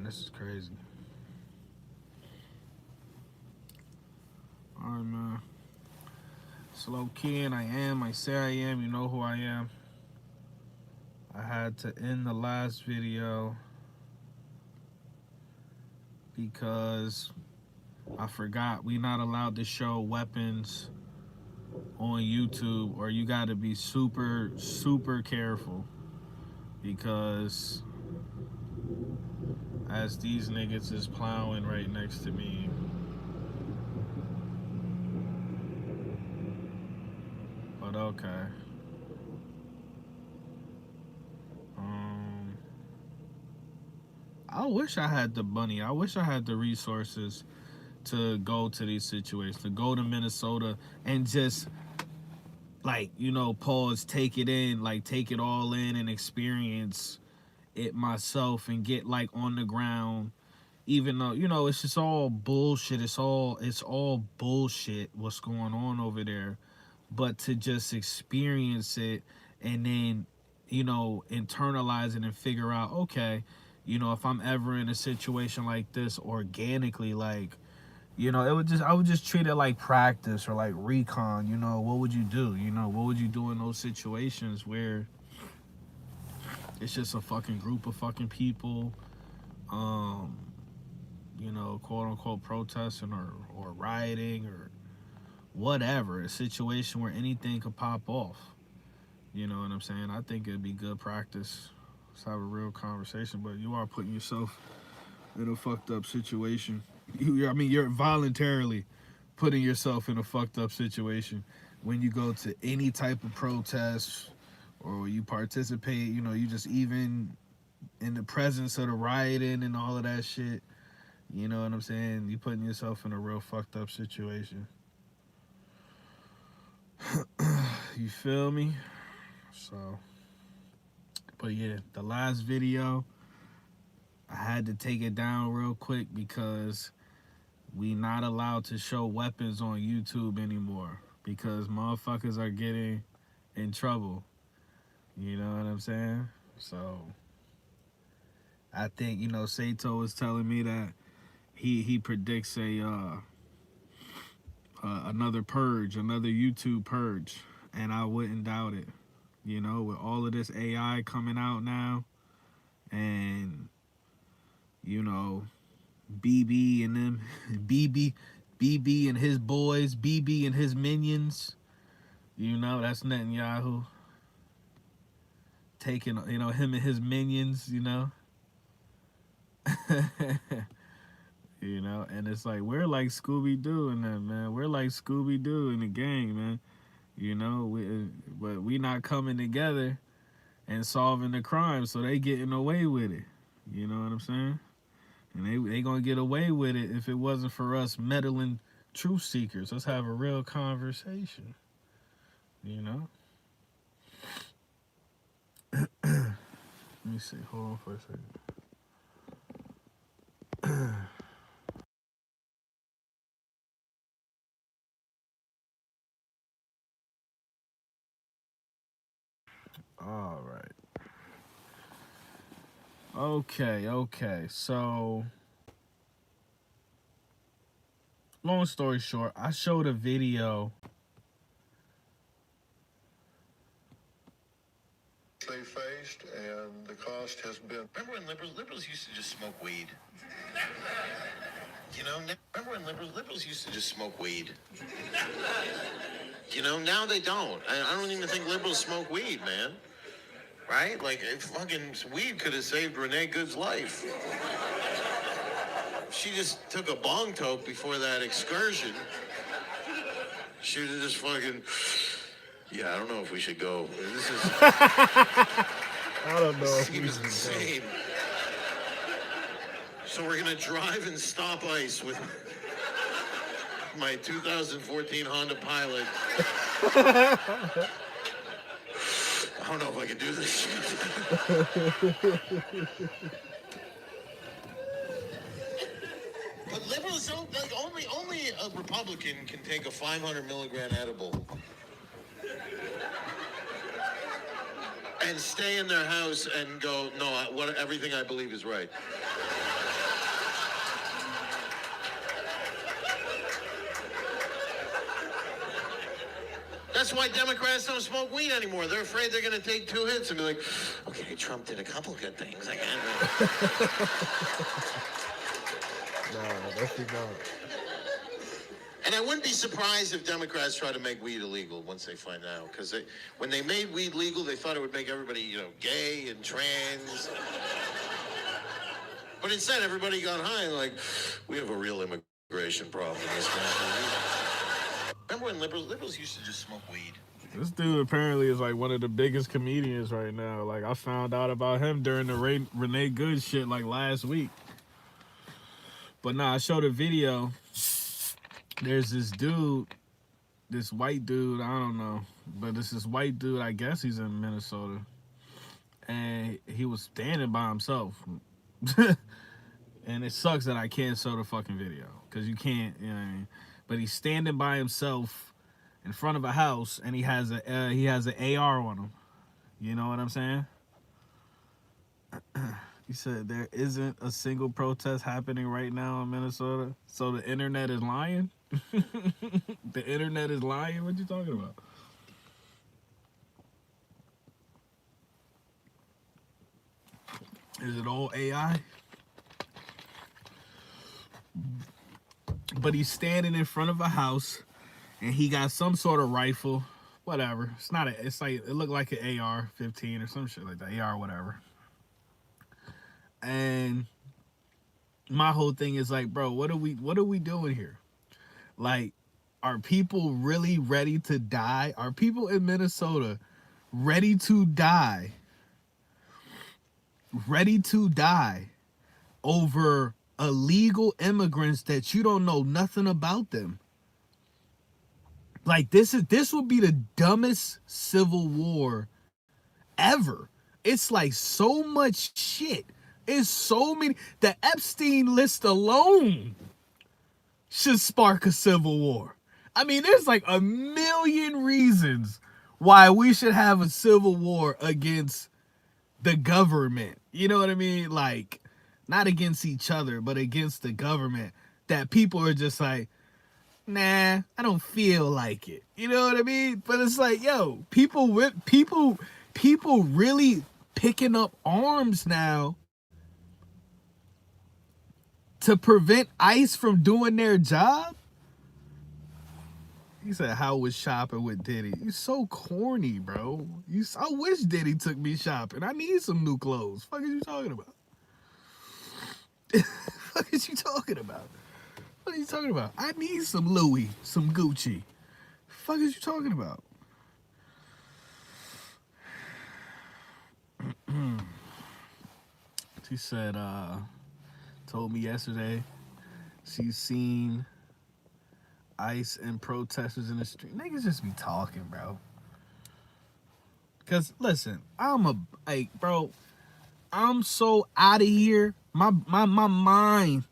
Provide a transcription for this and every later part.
This is crazy. Alright, man. Slow key, and I say I am. You know who I am. I had to end the last video because I forgot we not allowed to show weapons on YouTube, or you got to be super, super careful because as these niggas is plowing right next to me. But okay. I wish I had the money. I wish I had the resources to go to these situations, to go to Minnesota and just like, you know, pause, take it in, like take it all in and experience it myself and get like on the ground. Even though, you know, it's just all bullshit. It's all bullshit what's going on over there. But to just experience it and then, you know, internalize it and figure out, okay, you know, if I'm ever in a situation like this organically, like, you know, I would just treat it like practice or like recon. You know, what would you do? You know, what would you do in those situations where it's just a fucking group of fucking people, um, you know, quote unquote protesting or rioting or whatever, a situation where anything could pop off. You know what I'm saying? I think it'd be good practice. Let's have a real conversation, but you are putting yourself in a fucked up situation. You're voluntarily putting yourself in a fucked up situation when you go to any type of protest or you participate. You know, you just even in the presence of the rioting and all of that shit. You know what I'm saying? You putting yourself in a real fucked up situation. You feel me? So, but yeah, the last video, I had to take it down real quick because we not allowed to show weapons on YouTube anymore because motherfuckers are getting in trouble. You know what I'm saying? So, I think, you know, Sato was telling me that he predicts another purge, another YouTube purge, and I wouldn't doubt it. You know, with all of this AI coming out now, and you know, BB and them, BB and his boys, BB and his minions. You know, that's Netanyahu taking, you know, him and his minions. You know, you know, and it's like we're like Scooby Doo in that, man. We're like Scooby Doo in the gang, man. You know, but we not coming together and solving the crime, so they getting away with it. You know what I'm saying? And they gonna get away with it if it wasn't for us meddling truth seekers. Let's have a real conversation. You know? Let me see. Hold on for a second. All right. Okay. So, long story short, I showed a video. They faced, and the cost has been. Remember when liberals used to just smoke weed? You know, remember when liberals used to just smoke weed? You know, now they don't. I don't even think liberals smoke weed, man. Right? Like, fucking weed could have saved Renee Good's life. She just took a bong toke before that excursion. She was just fucking. Yeah, I don't know if we should go. This is. I don't know if seems insane. So we're gonna drive and stop ice with my 2014 Honda Pilot. I don't know if I can do this. But liberals don't, like, only a Republican can take a 500 milligram edible and stay in their house and go, no, everything I believe is right. That's why Democrats don't smoke weed anymore. They're afraid they're going to take 2 hits and be like, okay, Trump did a couple good things. I can't. Nah, definitely not. And I wouldn't be surprised if Democrats try to make weed illegal once they find out. Because when they made weed legal, they thought it would make everybody, gay and trans. But instead, everybody got high and like, we have a real immigration problem in this country. Remember when liberals used to just smoke weed? This dude apparently is like one of the biggest comedians right now. Like, I found out about him during the Renee Good shit like last week. But nah, I showed a video. There's this dude, this white dude, I don't know, but it's this white dude, I guess he's in Minnesota, and he was standing by himself. And it sucks that I can't show the fucking video, because you can't, you know what I mean? But he's standing by himself in front of a house, and he has an AR on him. You know what I'm saying? He said there isn't a single protest happening right now in Minnesota, so the internet is lying? The internet is lying? What you talking about? Is it all AI? But he's standing in front of a house, and he got some sort of rifle, whatever. It's like, it looked like an AR-15 or some shit like that, AR whatever. And my whole thing is like, bro, what are we doing here? Like, are people really ready to die? Are people in Minnesota ready to die? Ready to die over illegal immigrants that you don't know nothing about them? Like, this would be the dumbest civil war ever. It's like so much shit. It's so many. The Epstein list alone should spark a civil war. I mean, there's like a million reasons why we should have a civil war against the government. You know what I mean? Like, not against each other, but against the government. That people are just like, nah, I don't feel like it. You know what I mean? But it's like, yo, people really picking up arms now to prevent ICE from doing their job? He said, how was shopping with Diddy? You so corny, bro. I wish Diddy took me shopping. I need some new clothes. Fuck is you talking about? Fuck is you talking about? What are you talking about? I need some Louis, some Gucci. Fuck is you talking about? She said, told me yesterday she's seen ICE and protesters in the street. Niggas just be talking, bro. Cause listen, bro, I'm so out of here. My mind's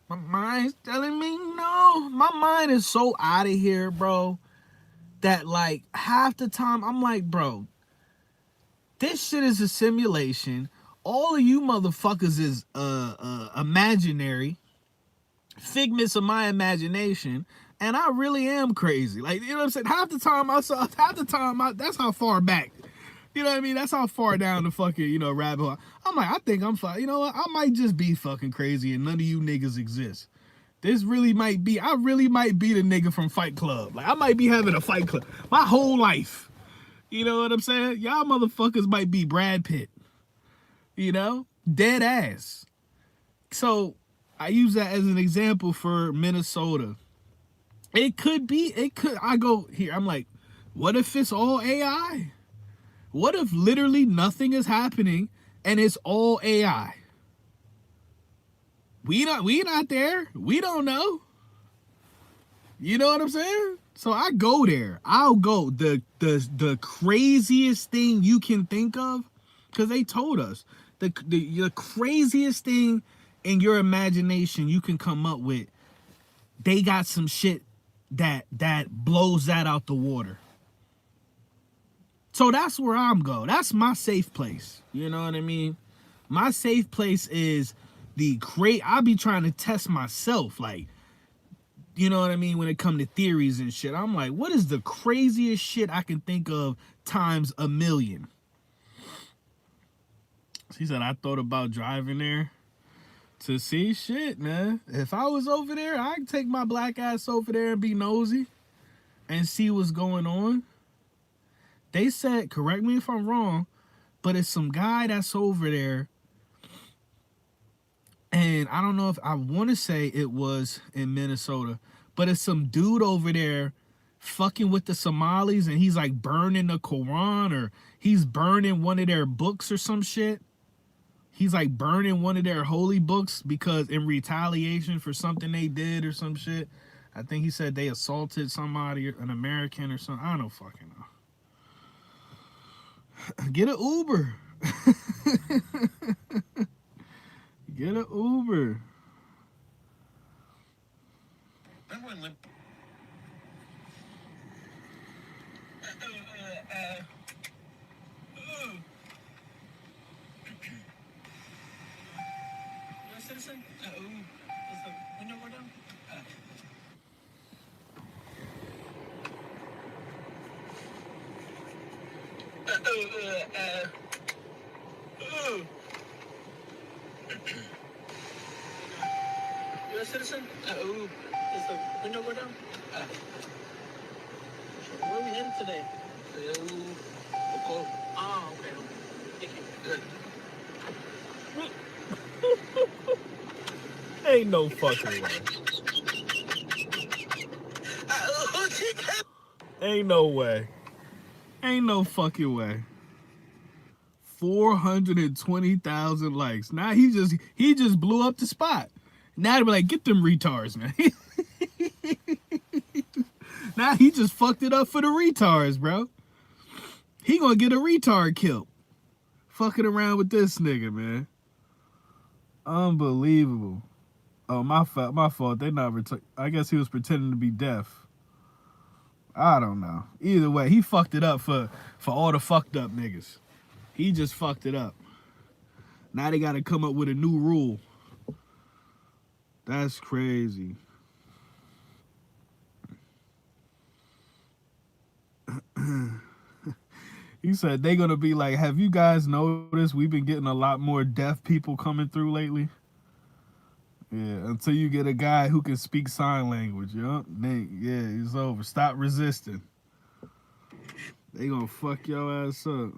telling me no. My mind is so out of here, bro, that like half the time I'm like, bro, this shit is a simulation. All of you motherfuckers is imaginary, figments of my imagination, and I really am crazy. Like, you know what I'm saying? Half the time, that's how far back. You know what I mean? That's how far down the fucking, rabbit hole. I'm like, I think I'm fine. You know what? I might just be fucking crazy and none of you niggas exist. I really might be the nigga from Fight Club. Like, I might be having a Fight Club my whole life. You know what I'm saying? Y'all motherfuckers might be Brad Pitt. Dead ass. So I use that as an example for Minnesota. I go here, I'm like, what if it's all AI? What if literally nothing is happening and it's all AI? We not there. We don't know. You know what I'm saying? So I go there. I'll go. The craziest thing you can think of, because they told us, the craziest thing in your imagination you can come up with, they got some shit that blows that out the water. So that's where I'm going. That's my safe place. You know what I mean? My safe place is I'll be trying to test myself. Like, you know what I mean, when it come to theories and shit. I'm like, what is the craziest shit I can think of times a million? She said, I thought about driving there to see shit, man. If I was over there, I'd take my black ass over there and be nosy and see what's going on. They said, correct me if I'm wrong, but it's some guy that's over there. And I don't know if I want to say it was in Minnesota, but it's some dude over there fucking with the Somalis, and he's like burning the Quran, or he's burning one of their books or some shit. He's like burning one of their holy books because in retaliation for something they did or some shit. I think he said they assaulted somebody, an American or something. I don't fucking know. Get an Uber. Get an Uber. Remember when Limp... You're a citizen? Is the window go down? You're a citizen? Does the window go down? Where are we headed today? Oh, okay. Thank you. Good. Ain't no fucking way. Ain't no way. Ain't no fucking way. 420,000 likes. Now he just blew up the spot. Now they be like, get them retards, man. Now he just fucked it up for the retards, bro. He gonna get a retard killed. Fucking around with this nigga, man. Unbelievable. Oh, my fault. They not I guess he was pretending to be deaf. I don't know. Either way, he fucked it up for all the fucked up niggas. He just fucked it up. Now they gotta come up with a new rule. That's crazy. He said they gonna be like, have you guys noticed we've been getting a lot more deaf people coming through lately? Yeah, until you get a guy who can speak sign language, yup. Yeah, it's over. Stop resisting. They gonna fuck your ass up.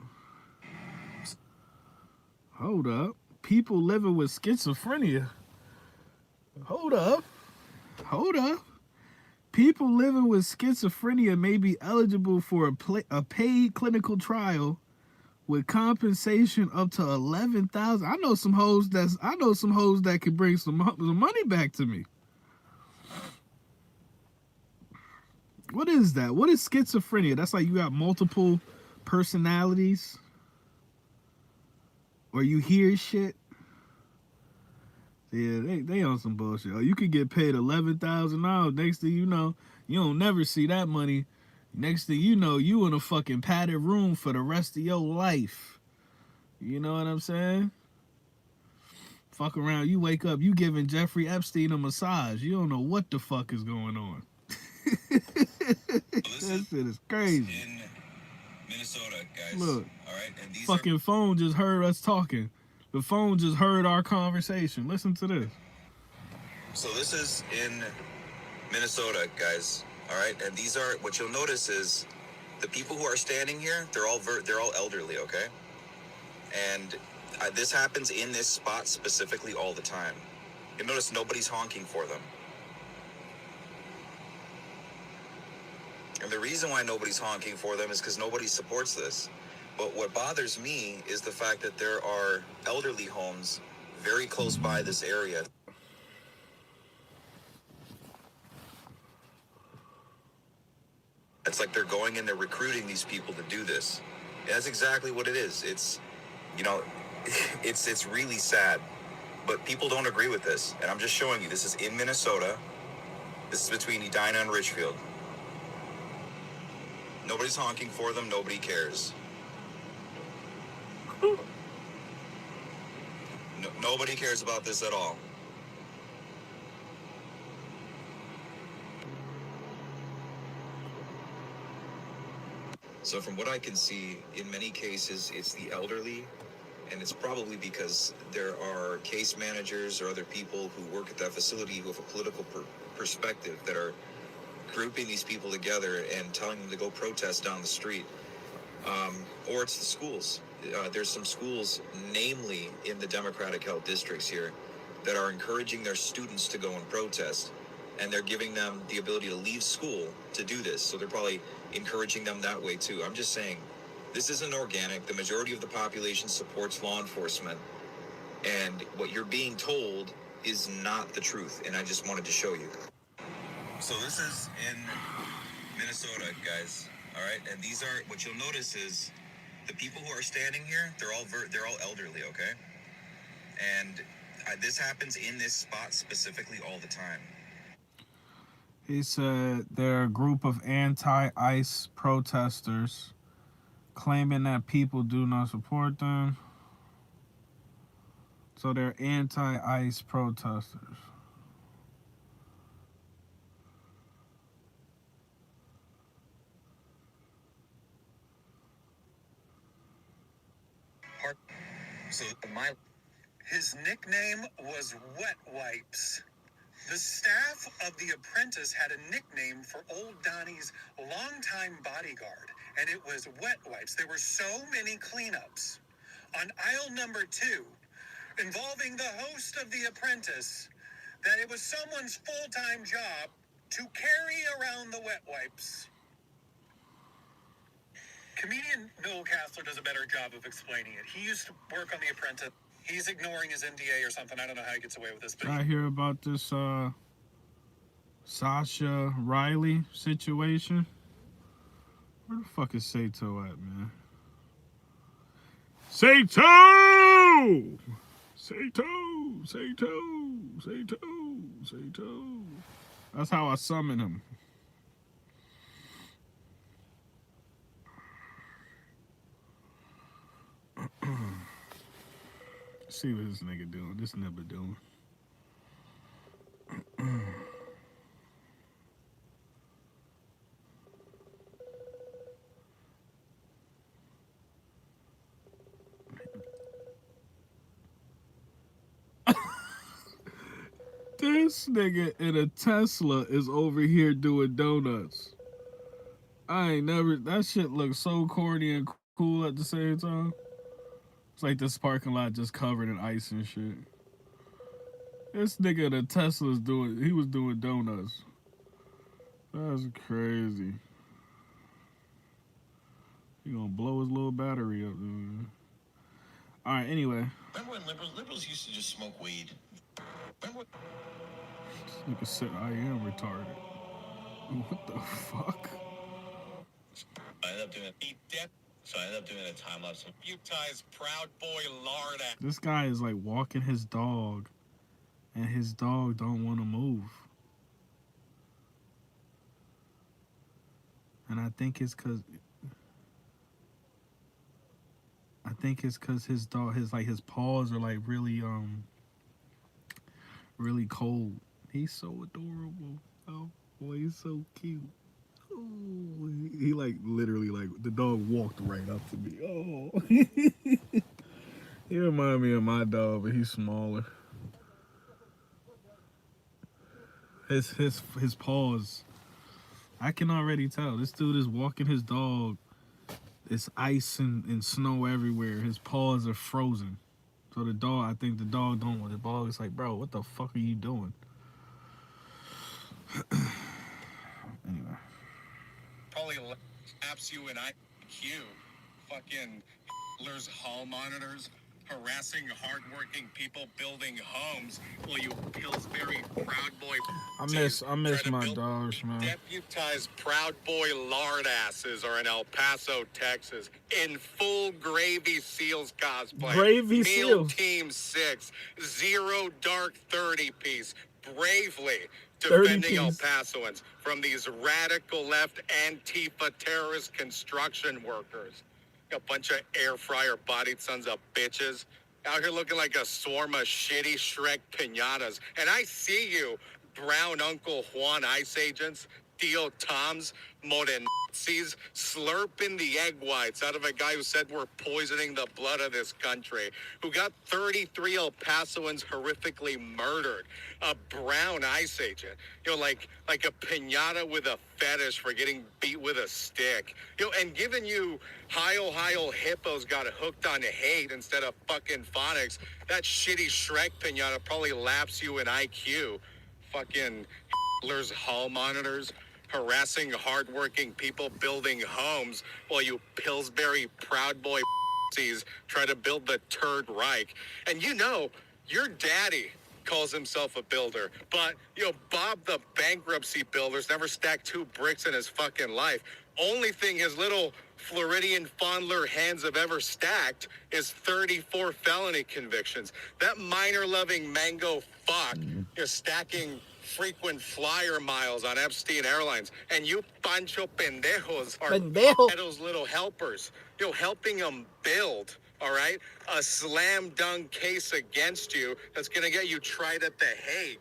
Hold up. People living with schizophrenia. Hold up. People living with schizophrenia may be eligible for a paid clinical trial with compensation up to $11,000. I know some hoes that could bring some money back to me. What is that? What is schizophrenia? That's like you got multiple personalities, or you hear shit. Yeah, they on some bullshit. Oh, you could get paid $11,000. Next thing you know, you don't never see that money. Next thing you know, you in a fucking padded room for the rest of your life. You know what I'm saying? Fuck around, you wake up, you giving Jeffrey Epstein a massage. You don't know what the fuck is going on. That shit is crazy. In Minnesota, guys. Look, all right, and these fucking phone just heard us talking. The phone just heard our conversation. Listen to this. So this is in Minnesota, guys. All right, and these are, what you'll notice is the people who are standing here, they're all elderly, okay? And this happens in this spot specifically all the time. You'll notice nobody's honking for them. And the reason why nobody's honking for them is because nobody supports this. But what bothers me is the fact that there are elderly homes very close by this area. It's like they're going and they're recruiting these people to do this. That's exactly what it is. It's, you know, it's really sad. But people don't agree with this. And I'm just showing you, this is in Minnesota. This is between Edina and Richfield. Nobody's honking for them. Nobody cares. Nobody cares about this at all. So from what I can see, in many cases, it's the elderly, and it's probably because there are case managers or other people who work at that facility who have a political perspective that are grouping these people together and telling them to go protest down the street. Or it's the schools. There's some schools, namely in the Democratic held districts here, that are encouraging their students to go and protest. And they're giving them the ability to leave school to do this. So they're probably encouraging them that way too. I'm just saying, this isn't organic. The majority of the population supports law enforcement. And what you're being told is not the truth. And I just wanted to show you. So this is in Minnesota, guys. All right. And these are, what you'll notice is the people who are standing here, they're all elderly, okay? And this happens in this spot specifically all the time. He said they're a group of anti-ICE protesters claiming that people do not support them. So they're anti-ICE protesters. So his nickname was Wet Wipes. The staff of The Apprentice had a nickname for old Donnie's longtime bodyguard, and it was Wet Wipes. There were so many cleanups on aisle number 2 involving the host of The Apprentice that it was someone's full-time job to carry around the wet wipes. Comedian Bill Castler does a better job of explaining it. He used to work on The Apprentice. He's ignoring his NDA or something. I don't know how he gets away with this. But I hear about this Sasha Riley situation. Where the fuck is Sato at, man? Sato! Sato! Sato! Sato! Sato! That's how I summon him. See what this nigga doing. This nigga doing. This nigga in a Tesla is over here doing donuts. I ain't never. That shit looks so corny and cool at the same time. It's like this parking lot just covered in ice and shit. This nigga in a Tesla's he was doing donuts. That's crazy. He gonna blow his little battery up, dude. All right, anyway. Remember when liberals used to just smoke weed? Remember when... This nigga said I am retarded. What the fuck? I ended up doing a time lapse of Utah's Proud Boy Lard. This guy is like walking his dog, and his dog don't want to move. And I think it's cause his dog, his paws are like really cold. He's so adorable. Oh boy, he's so cute. Oh, he like literally like the dog walked right up to me. Oh, he remind me of my dog, but he's smaller. His paws. I can already tell this dude is walking his dog. It's ice and snow everywhere. His paws are frozen. So the dog, I think the dog don't want the dog. It's like, bro, what the fuck are you doing? Anyway. probably apps you and IQ. Fucking Hitler's hall monitors harassing hardworking people building homes. Well, you Pillsbury Proud Boy. I miss my dogs, man. Deputized Proud Boy lard asses are in El Paso, Texas, in full Gravy Seals cosplay. Gravy Meal Seals. Team 6, Zero Dark 30 piece, bravely defending El Pasoans from these radical left Antifa terrorist construction workers. A bunch of air fryer bodied sons of bitches out here looking like a swarm of shitty Shrek pinatas. And I see you, brown Uncle Juan ICE agents, Tío Tom's more than Nazis slurping the egg whites out of a guy who said we're poisoning the blood of this country, who got 33 El Pasoans horrifically murdered, a brown ICE agent, like a piñata with a fetish for getting beat with a stick, and giving you Hi Ohio hippos got hooked on hate instead of fucking phonics. That shitty Shrek piñata probably laps you in IQ. Fucking Hitler's hall monitors harassing hardworking people building homes while you Pillsbury Proud Boy try to build the Third Reich. And your daddy calls himself a builder, but Bob the bankruptcy builder's never stacked 2 bricks in his fucking life. Only thing his little Floridian fondler hands have ever stacked is 34 felony convictions. That minor-loving mango fuck is stacking frequent flyer miles on Epstein Airlines, and you Pancho pendejos are those little helpers, helping them build, all right, a slam dunk case against you that's gonna get you tried at The Hague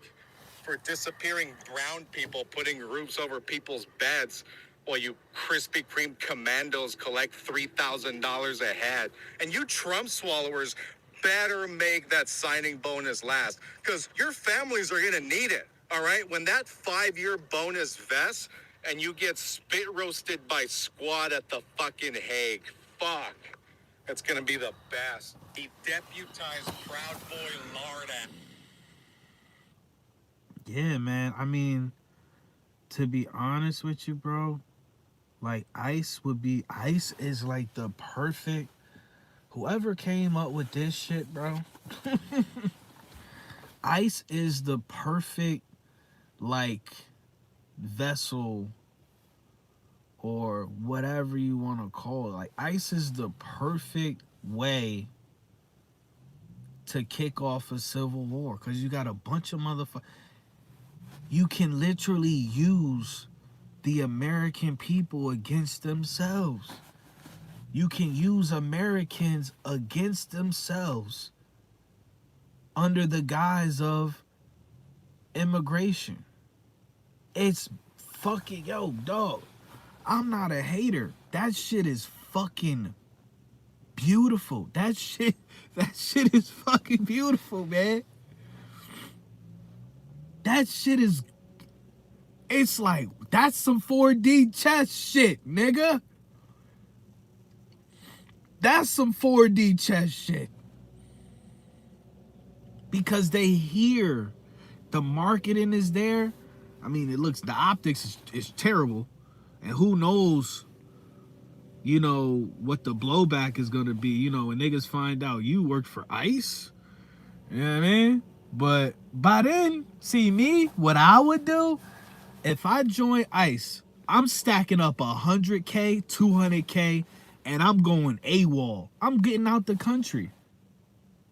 for disappearing brown people putting roofs over people's beds while you Krispy Kreme commandos collect $3,000 a head. And you Trump swallowers better make that signing bonus last, because your families are gonna need it. All right, when that 5-year bonus vests and you get spit roasted by squad at the fucking Hague, fuck, it's gonna be the best. He deputized Proud Boy Lard at. Yeah, man. I mean, to be honest with you, bro, like ICE is like the perfect, whoever came up with this shit, bro. ICE is the perfect, like, vessel or whatever you want to call it. Like, ICE is the perfect way to kick off a civil war, because you got a bunch of motherfuckers. You can literally use the American people against themselves. You can use Americans against themselves under the guise of immigration. It's fucking, yo, dog, I'm not a hater. That shit is fucking beautiful. That shit is fucking beautiful, man. That shit is, it's like, that's some 4D chess shit, nigga. That's some 4D chess shit. Because they hear the marketing is there. I mean, it looks, the optics is terrible. And who knows, what the blowback is going to be, when niggas find out you worked for ICE. You know what I mean? But by then, see me, what I would do, if I join ICE, I'm stacking up 100K, 200K, and I'm going AWOL. I'm getting out the country.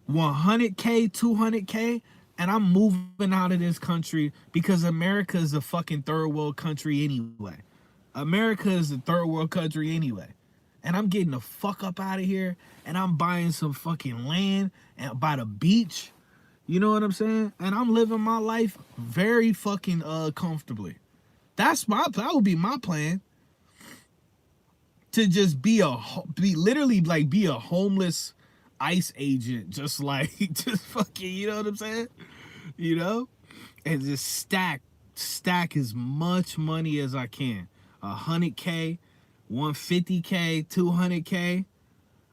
100K, 200K, and I'm moving out of this country, because America is a fucking third world country anyway. America is a third world country anyway. And I'm getting the fuck up out of here, and I'm buying some fucking land by the beach. You know what I'm saying? And I'm living my life very fucking comfortably. That would be my plan. To just be literally be a homeless ICE agent, just fucking, you know what I'm saying? And just stack as much money as I can. 100K, 150K, 200K.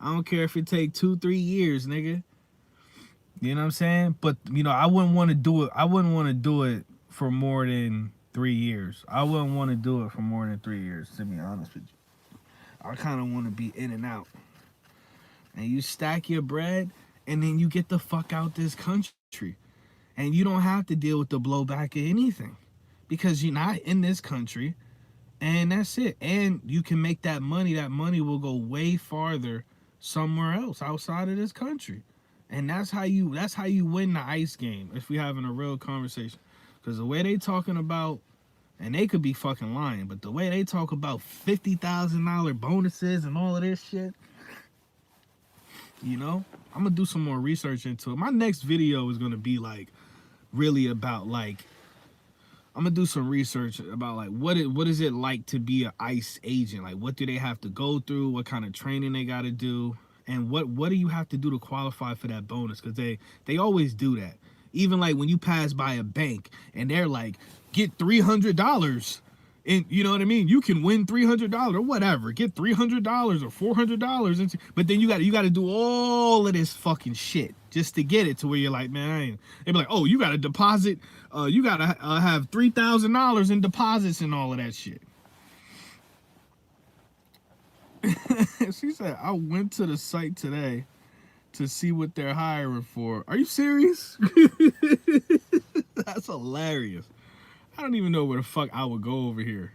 I don't care if it take 2-3 years, nigga. You know what I'm saying? But I wouldn't want to do it. I wouldn't want to do it for more than 3 years. I wouldn't want to do it for more than 3 years, to be honest with you. I kind of want to be in and out. And you stack your bread, and then you get the fuck out this country. And you don't have to deal with the blowback of anything, because you're not in this country, and that's it. And you can make that money. That money will go way farther somewhere else outside of this country. And that's how you win the ICE game, if we're having a real conversation. Because the way they talking about, and they could be fucking lying, but the way they talk about $50,000 bonuses and all of this shit, I'm going to do some more research into it. My next video is going to be really about I'm gonna do some research about like what is it like to be an ICE agent? Like what do they have to go through? What kind of training they got to do? And what do you have to do to qualify for that bonus? Because they always do that. Even like when you pass by a bank and they're like, get $300, and you know what I mean. You can win $300 or whatever. Get $300 or $400, but then you got to do all of this fucking shit just to get it to where you're like, man, I ain't. They be like, oh, you got to deposit. You got to have $3,000 in deposits and all of that shit. She said, I went to the site today to see what they're hiring for. Are you serious? That's hilarious. I don't even know where the fuck I would go over here.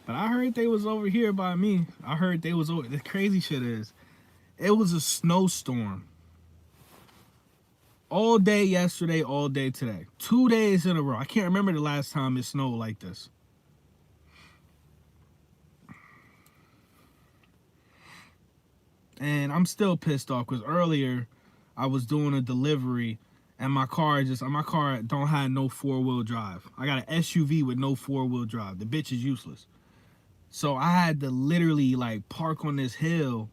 But I heard they was over here by me. I heard they was over. The crazy shit is, it was a snowstorm. All day yesterday, all day today. 2 days in a row. I can't remember the last time it snowed like this. And I'm still pissed off because earlier I was doing a delivery and my car don't have no 4-wheel drive. I got an SUV with no 4-wheel drive. The bitch is useless. So I had to literally like park on this hill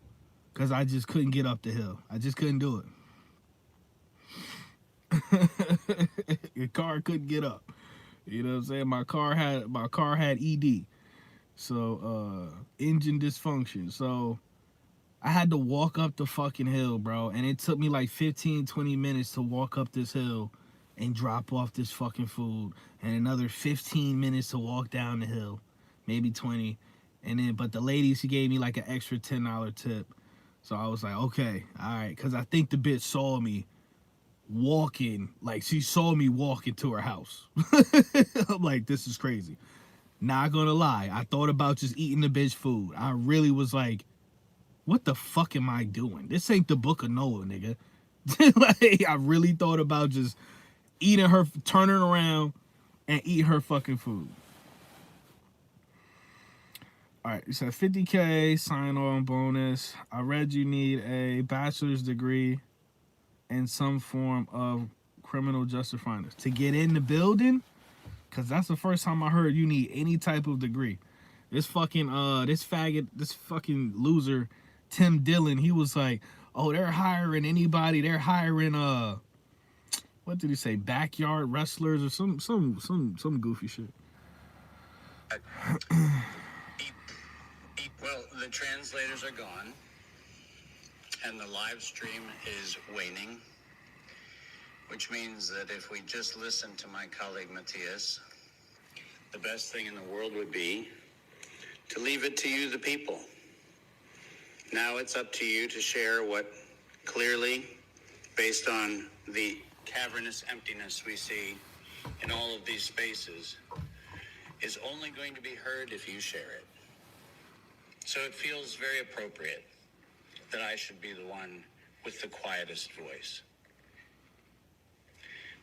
because I just couldn't get up the hill. I just couldn't do it. Your car couldn't get up. You know what I'm saying? My car had ED. So engine dysfunction. So I had to walk up the fucking hill, bro. And it took me like 15, 20 minutes to walk up this hill and drop off this fucking food. And another 15 minutes to walk down the hill. Maybe 20. And then, but the lady, she gave me like an extra $10 tip. So I was like, okay, all right. Because I think the bitch saw me walking. Like, she saw me walking to her house. I'm like, this is crazy. Not gonna lie. I thought about just eating the bitch food. I really was like, what the fuck am I doing? This ain't the Book of Noah, nigga. Like, I really thought about just eating her, turning around and eat her fucking food. All right, you said 50K sign-on bonus. I read you need a bachelor's degree in some form of criminal justice finance to get in the building, because that's the first time I heard you need any type of degree. This fucking, this fucking loser, Tim Dillon, he was like, oh, they're hiring anybody. They're hiring, what did he say? Backyard wrestlers or some goofy shit. Well, the translators are gone, and the live stream is waning, which means that if we just listen to my colleague Matthias, the best thing in the world would be to leave it to you, the people. Now it's up to you to share what clearly, based on the cavernous emptiness we see in all of these spaces, is only going to be heard if you share it. So it feels very appropriate that I should be the one with the quietest voice.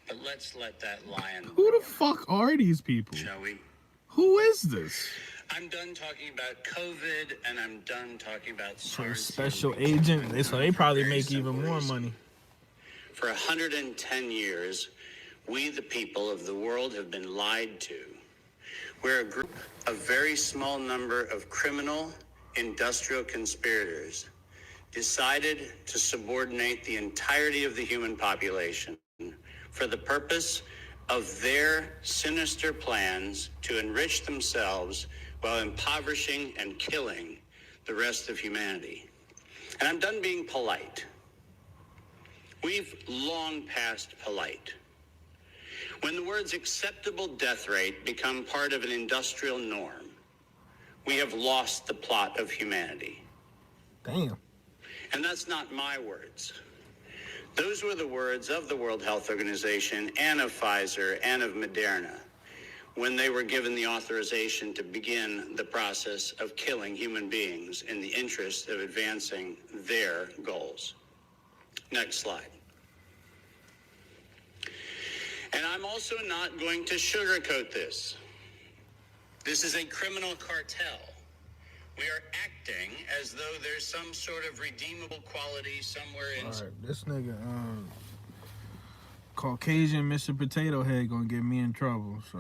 But let's let that lion Who roar, the fuck are these people? shall we? Who is this? I'm done talking about COVID, and I'm done talking about For SARS. special agent, so they probably make even more money. For 110 years, we, the people of the world, have been lied to. We're a group, a very small number of criminal, industrial conspirators decided to subordinate the entirety of the human population for the purpose of their sinister plans to enrich themselves while impoverishing and killing the rest of humanity. And I'm done being polite. We've long passed polite. When the words acceptable death rate become part of an industrial norm, we have lost the plot of humanity. Damn. And that's not my words. Those were the words of the World Health Organization and of Pfizer and of Moderna when they were given the authorization to begin the process of killing human beings in the interest of advancing their goals. Next slide. And I'm also not going to sugarcoat this. This is a criminal cartel. We are acting as though there's some sort of redeemable quality somewhere in... All right, this nigga Caucasian Mr. Potato Head gonna get me in trouble, so.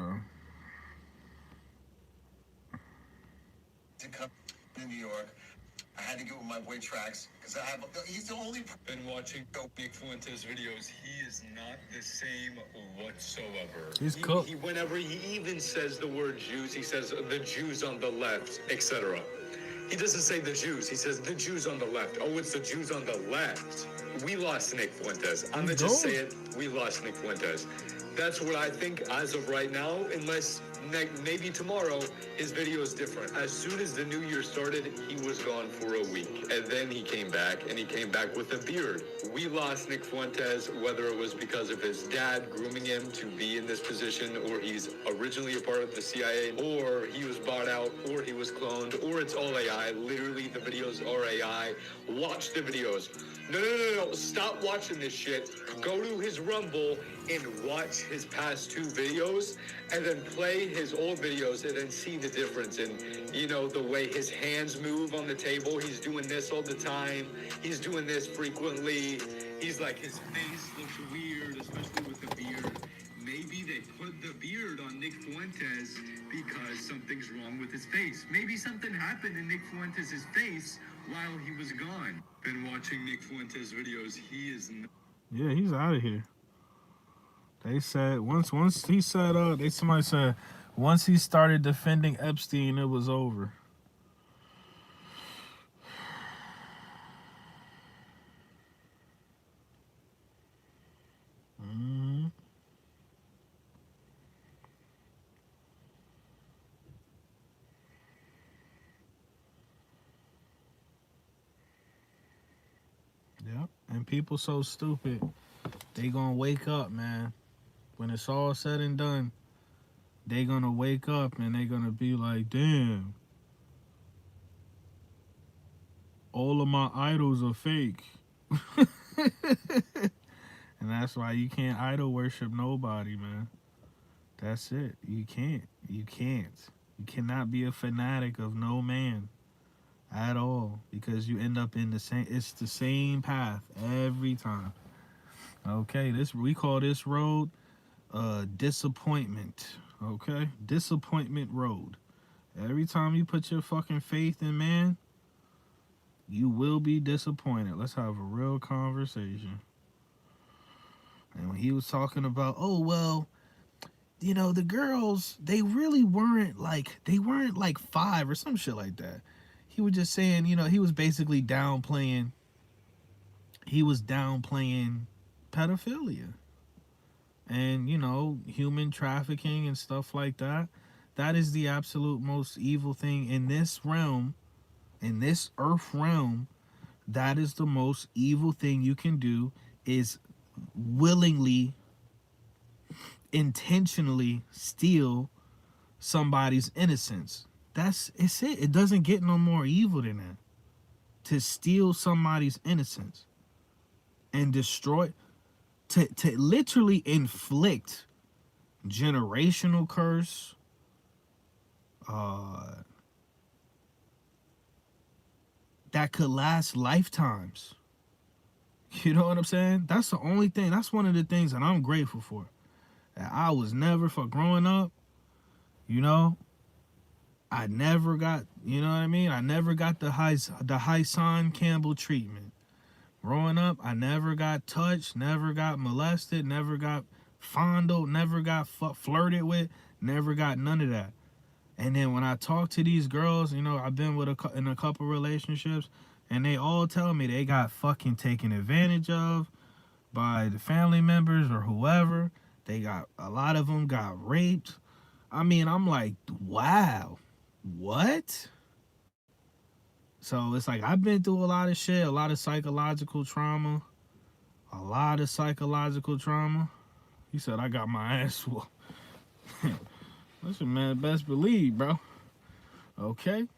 To come to New York, I had to get with my boy Trax because he's the only. Been watching Nick Fuentes videos. He is not the same whatsoever. He's cool. Whenever he even says the word Jews, he says the Jews on the left, etc. He doesn't say the Jews. He says the Jews on the left. Oh, it's the Jews on the left. We lost Nick Fuentes. I'm gonna just say it. We lost Nick Fuentes. That's what I think as of right now, unless maybe tomorrow his video is different. As soon as the new year started, he was gone for a week. And then he came back, and he came back with a beard. We lost Nick Fuentes, whether it was because of his dad grooming him to be in this position, or he's originally a part of the CIA, or he was bought out, or he was cloned, or it's all AI. Literally, the videos are AI. Watch the videos. No. Stop watching this shit. Go to his Rumble and watch his past 2 videos, and then play his old videos and then see the difference in, the way his hands move on the table. He's doing this all the time. He's doing this frequently. He's like, his face looks weird, especially with the beard. Maybe they put the beard on Nick Fuentes because something's wrong with his face. Maybe something happened in Nick Fuentes' face while he was gone. Been watching Nick Fuentes videos. He is Yeah, he's out of here. They said once he said somebody said once he started defending Epstein, it was over. Yep, and people so stupid, they gonna wake up, man. When it's all said and done, they gonna wake up and they gonna be like, damn, all of my idols are fake. And that's why you can't idol worship nobody, man. That's it. You can't. You cannot be a fanatic of no man at all, because you end up in it's the same path every time. Okay, we call this road disappointment. Okay, disappointment road. Every time you put your fucking faith in man, you will be disappointed. Let's have a real conversation. And when he was talking about, oh well, the girls, they weren't like 5 or some shit like that. He was just saying, he was basically downplaying pedophilia and, human trafficking and stuff like that. That is the absolute most evil thing in this realm, in this earth realm. That is the most evil thing you can do, is willingly, intentionally steal somebody's innocence. It's it. It doesn't get no more evil than that. To steal somebody's innocence and destroy, to literally inflict generational curse, that could last lifetimes. You know what I'm saying? That's the only thing. That's one of the things that I'm grateful for. That I was never, for growing up, I never got, I never got the Hassan Campbell treatment. Growing up, I never got touched, never got molested, never got fondled, never got flirted with, never got none of that. And then when I talk to these girls, I've been in a couple relationships, and they all tell me they got fucking taken advantage of by the family members or whoever. A lot of them got raped. I mean, I'm like, wow, what? So it's like, I've been through a lot of shit, a lot of psychological trauma. He said, I got my ass whooped. Listen, man, best believe, bro. Okay.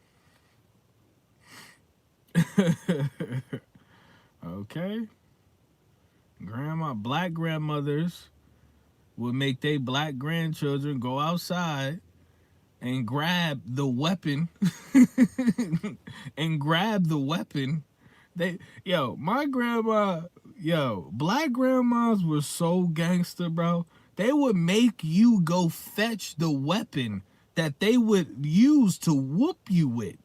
Okay. Black grandmothers would make their black grandchildren go outside and grab the weapon. My grandma, Yo, black grandmas were so gangster, bro. They would make you go fetch the weapon that they would use to whoop you with.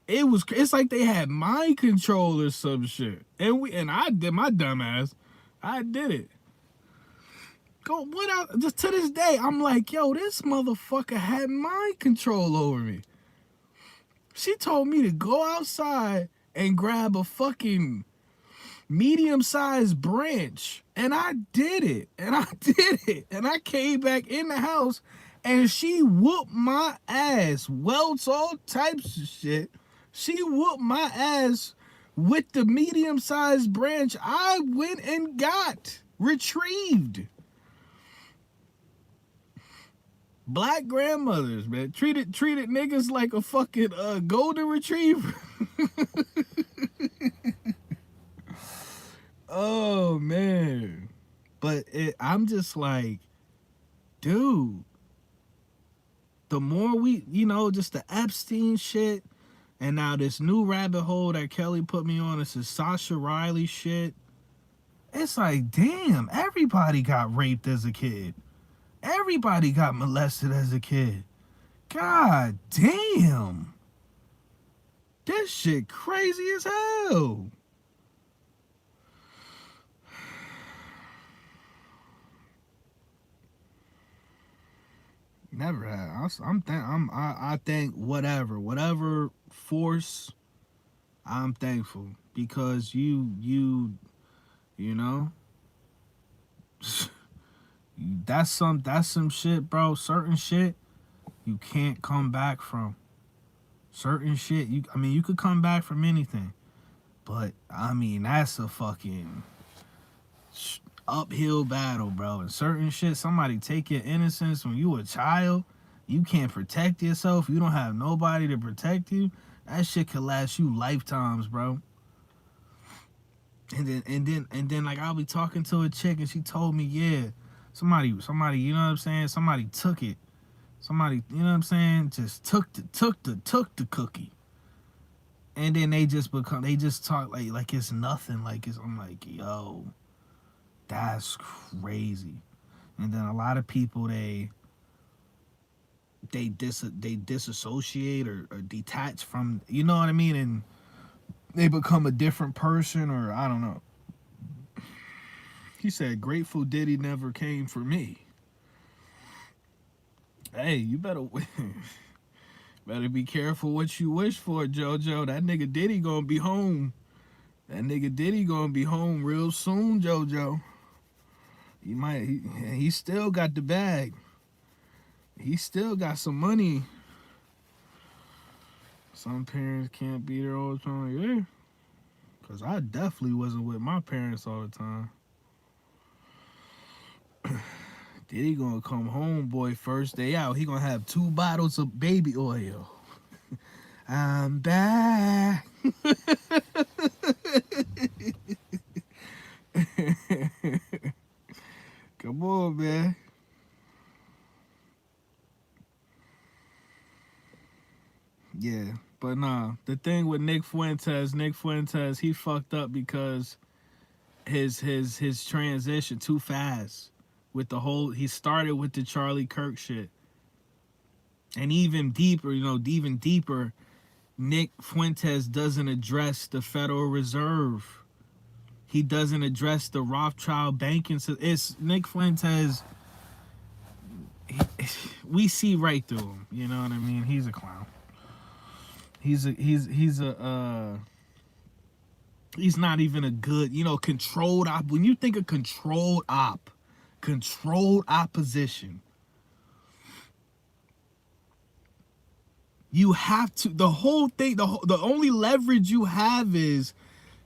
It's like they had mind control or some shit. And I did my dumb ass. I did it. Just to this day, I'm like, yo, this motherfucker had mind control over me. She told me to go outside and grab a fucking medium-sized branch. And I did it. And I came back in the house and she whooped my ass. Welts, all types of shit. She whooped my ass with the medium-sized branch I went and got retrieved. Black grandmothers, man, treated niggas like a fucking golden retriever. Oh man, but I'm just like, dude. The more we, just the Epstein shit. And now this new rabbit hole that Kelly put me on, this is Sasha Riley shit. It's like, damn, everybody got raped as a kid. Everybody got molested as a kid. God damn. This shit crazy as hell. Never had. I think whatever force, I'm thankful because you know, that's some shit, bro. Certain shit you can't come back from. Certain shit you could come back from anything, but that's a fucking uphill battle, bro. And certain shit, somebody take your innocence when you a child, you can't protect yourself, you don't have nobody to protect you. That shit could last you lifetimes, bro. And then like I'll be talking to a chick and she told me, yeah, somebody, you know what I'm saying? Somebody took it. Somebody, you know what I'm saying? Just took the cookie. And then they just talk like it's nothing. I'm like, yo, that's crazy. And then a lot of people they disassociate or detach from, you know what I mean, and they become a different person, or I don't know. He said Grateful Diddy never came for me. Hey, you better be careful what you wish for, JoJo. That nigga Diddy gonna be home. That nigga Diddy gonna be home real soon, JoJo. He still got the bag. He still got some money. Some parents can't be there all the time. Yeah. Because I definitely wasn't with my parents all the time. Diddy gonna come home, boy, first day out. He gonna have 2 bottles of baby oil. I'm back. Come on, man. Yeah, but nah, the thing with Nick Fuentes, he fucked up because his transition too fast with the whole, he started with the Charlie Kirk shit. And even deeper, Nick Fuentes doesn't address the Federal Reserve. He doesn't address the Rothschild banking system. It's Nick Fuentes. We see right through him. You know what I mean? He's a clown. He's not even a good, controlled op. When you think of controlled opposition, you have to, the whole thing, the only leverage you have is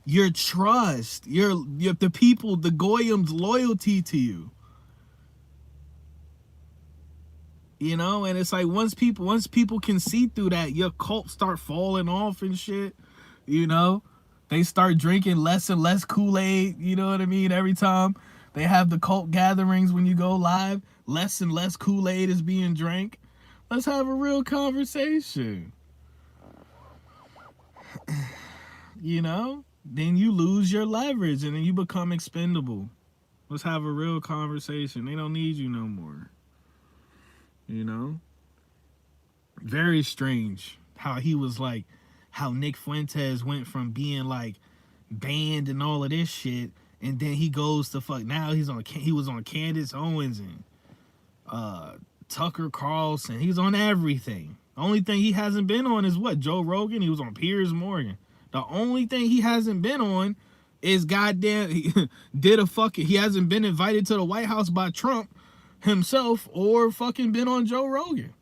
your trust, the people, the Goyim's loyalty to you. And it's like once people can see through that, your cult start falling off and shit. They start drinking less and less Kool-Aid. You know what I mean? Every time they have the cult gatherings when you go live, less and less Kool-Aid is being drank. Let's have a real conversation. then you lose your leverage and then you become expendable. Let's have a real conversation. They don't need you no more. You know? Very strange how he was like, how Nick Fuentes went from being like banned and all of this shit, and then he goes to fuck, now he was on Candace Owens and Tucker Carlson. He's on everything. The only thing he hasn't been on is what? Joe Rogan. He was on Piers Morgan. The only thing he hasn't been on is goddamn, he hasn't been invited to the White House by Trump himself or fucking been on Joe Rogan.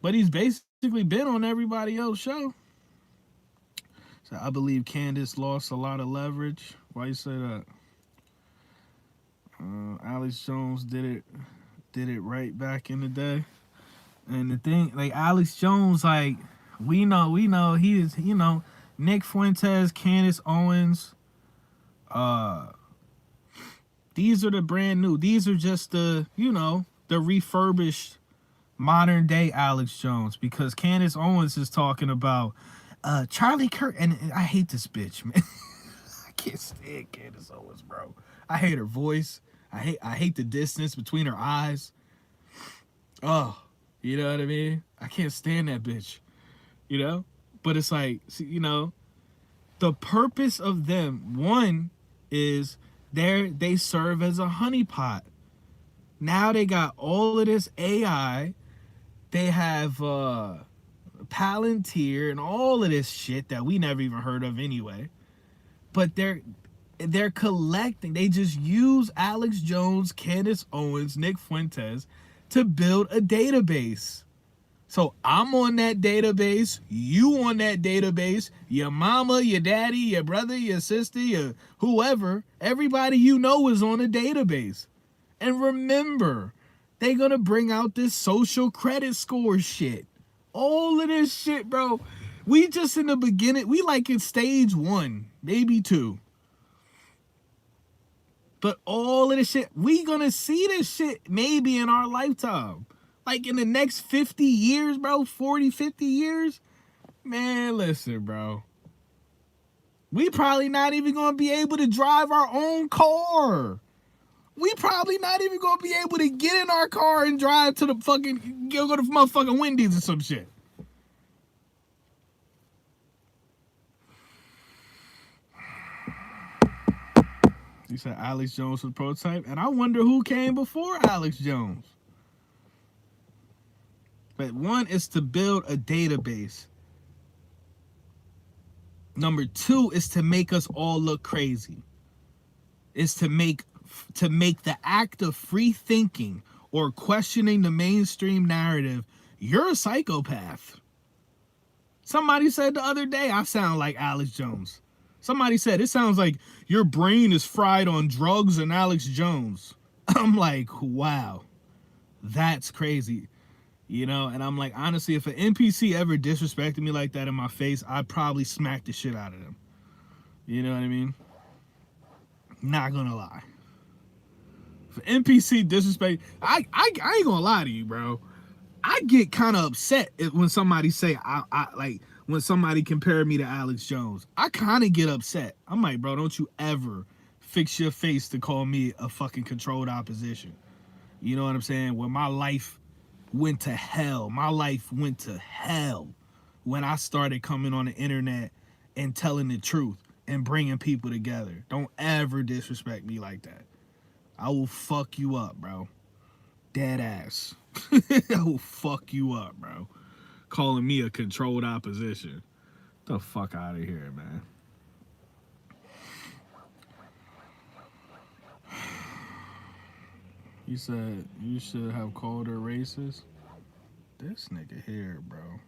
But he's basically been on everybody else's show. So I believe Candace lost a lot of leverage. Why you say that? Alex Jones did it right back in the day. And the thing, like Alex Jones, like we know he is, you know, Nick Fuentes, Candace Owens, these are the brand new. These are just the, you know, the refurbished modern day Alex Jones, because Candace Owens is talking about Charlie Kirk, and I hate this bitch, man. I can't stand Candace Owens, bro. I hate her voice. I hate the distance between her eyes. Oh, you know what I mean? I can't stand that bitch. You know? But it's like, you know, the purpose of them, one is they serve as a honeypot. Now they got all of this AI. They have Palantir and all of this shit that we never even heard of anyway. But they're collecting. They just use Alex Jones, Candace Owens, Nick Fuentes to build a database. So I'm on that database, you on that database, your mama, your daddy, your brother, your sister, your whoever, everybody you know is on a database. And remember, they're gonna bring out this social credit score shit. All of this shit, bro. We just in the beginning, we like in stage 1, maybe 2. But all of this shit, we gonna see this shit maybe in our lifetime. Like in the next 50 years, bro, 40, 50 years. Man, listen, bro. We probably not even gonna be able to drive our own car. We probably not even gonna be able to get in our car and drive to the fucking, go to motherfucking Wendy's or some shit. You said Alex Jones was the prototype, and I wonder who came before Alex Jones. But one is to build a database. Number 2 is to make us all look crazy. Is to make the act of free thinking or questioning the mainstream narrative, you're a psychopath. Somebody said the other day, I sound like Alex Jones. Somebody said, it sounds like your brain is fried on drugs and Alex Jones. I'm like, wow, that's crazy. You know, and I'm like, honestly, if an NPC ever disrespected me like that in my face, I'd probably smack the shit out of them. You know what I mean? Not gonna lie. If an NPC disrespect, I ain't gonna lie to you, bro. I get kind of upset when somebody say, I when somebody compare me to Alex Jones. I kind of get upset. I'm like, bro, don't you ever fix your face to call me a fucking controlled opposition. You know what I'm saying? When my life went to hell. My life went to hell when I started coming on the internet and telling the truth and bringing people together. Don't ever disrespect me like that. I will fuck you up, bro. Dead ass. I will fuck you up, bro. Calling me a controlled opposition. Get the fuck out of here, man. You said you should have called her racist. This nigga here, bro.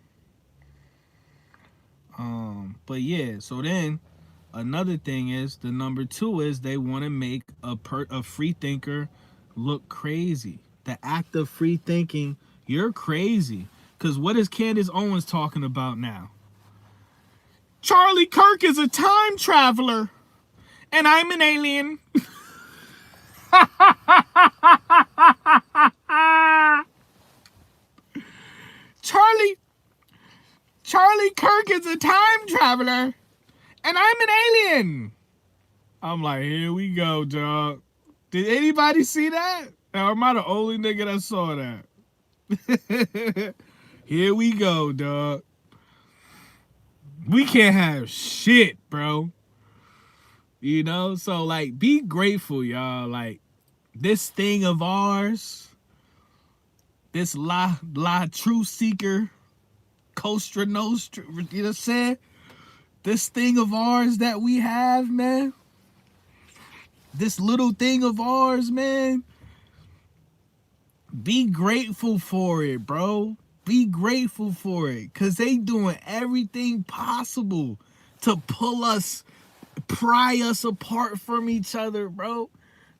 But yeah, so then another thing is, the number 2 is they want to make a free thinker look crazy. The act of free thinking, you're crazy. Because what is Candace Owens talking about now? Charlie Kirk is a time traveler, and I'm an alien. Charlie Kirk is a time traveler, and I'm an alien. I'm like, here we go, dog. Did anybody see that? Or am I the only nigga that saw that? Here we go, dog. We can't have shit, bro. You know? So, like, be grateful, y'all. Like, this thing of ours, this La Truth Seeker, Costa Nostra, you know what I'm saying? This thing of ours that we have, man. This little thing of ours, man. Be grateful for it, bro. Be grateful for it. Because they doing everything possible to pull us, pry us apart from each other, bro.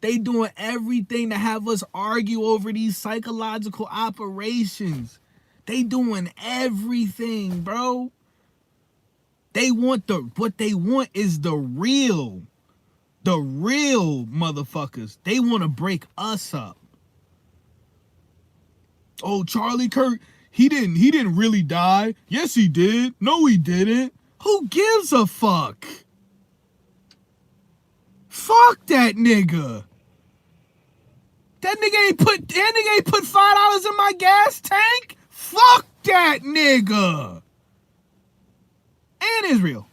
They doing everything to have us argue over these psychological operations. They doing everything, bro. They want what they want is the real motherfuckers. They want to break us up. Oh, Charlie Kirk, he didn't really die. Yes, he did. No, he didn't. Who gives a fuck? Fuck that nigga. That nigga ain't put $5 in my gas tank. Fuck that nigga. And Israel.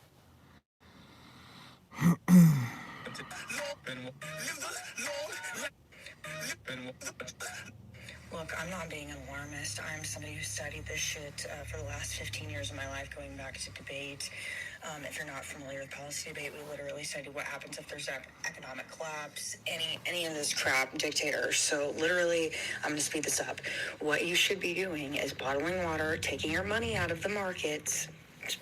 Look, I'm not being an alarmist. I'm somebody who studied this shit for the last 15 years of my life, going back to debate. If you're not familiar with policy debate, we literally study what happens if there's economic collapse, any of this crap, dictators. So literally, I'm going to speed this up. What you should be doing is bottling water, taking your money out of the markets,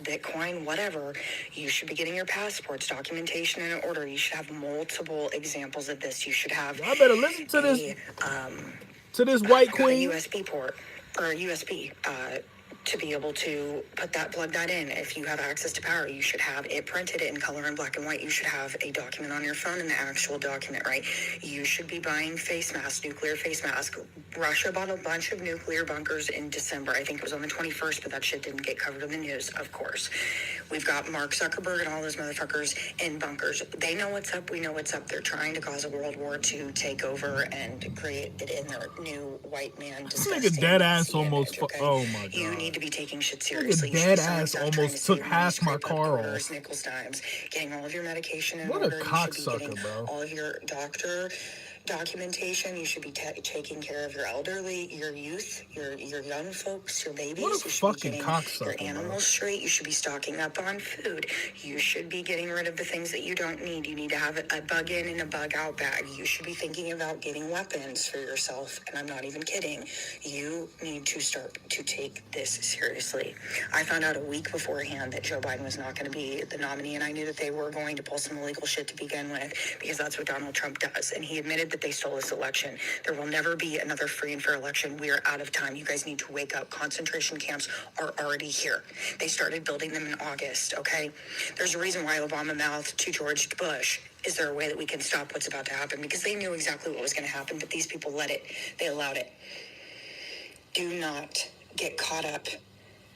Bitcoin, whatever. You should be getting your passports, documentation in order. You should have multiple examples of this. You should have. I better listen to this white queen. A USB port or a USB to be able to plug that in. If you have access to power, you should have it printed in color and black and white. You should have a document on your phone and the actual document, right? You should be buying face masks, nuclear face masks. Russia bought a bunch of nuclear bunkers in December. I think it was on the 21st, but that shit didn't get covered in the news, of course. We've got Mark Zuckerberg and all those motherfuckers in bunkers. They know what's up. We know what's up. They're trying to cause a world war to take over and create it in their new white man disgusting Nigga dead ass image, almost. okay? Oh my god. You need to be taking shit seriously. Nigga dead ass almost took half my car off. Nickels dimes, getting all of your medication in What order. a You should be cocksucker, getting bro. all of your doctor documentation. You should be taking care of your elderly, your youth, your young folks, your babies. What a you should fucking be getting cocksucker, your animals bro. straight. You should be stocking up on food. You should be getting rid of the things that you don't need. You need to have a bug in and a bug out bag. You should be thinking about getting weapons for yourself. And I'm not even kidding. You need to start to take this seriously. I found out a week beforehand that Joe Biden was not going to be the nominee, and I knew that they were going to pull some illegal shit to begin with, because that's what Donald Trump does. And he admitted that they stole this election. There will never be another free and fair election. We are out of time. You guys need to wake up. Concentration camps are already here. They started building them in August, okay? There's a reason why Obama mouthed to George Bush, is there a way that we can stop what's about to happen? Because they knew exactly what was going to happen, but these people let it. They allowed it. Do not get caught up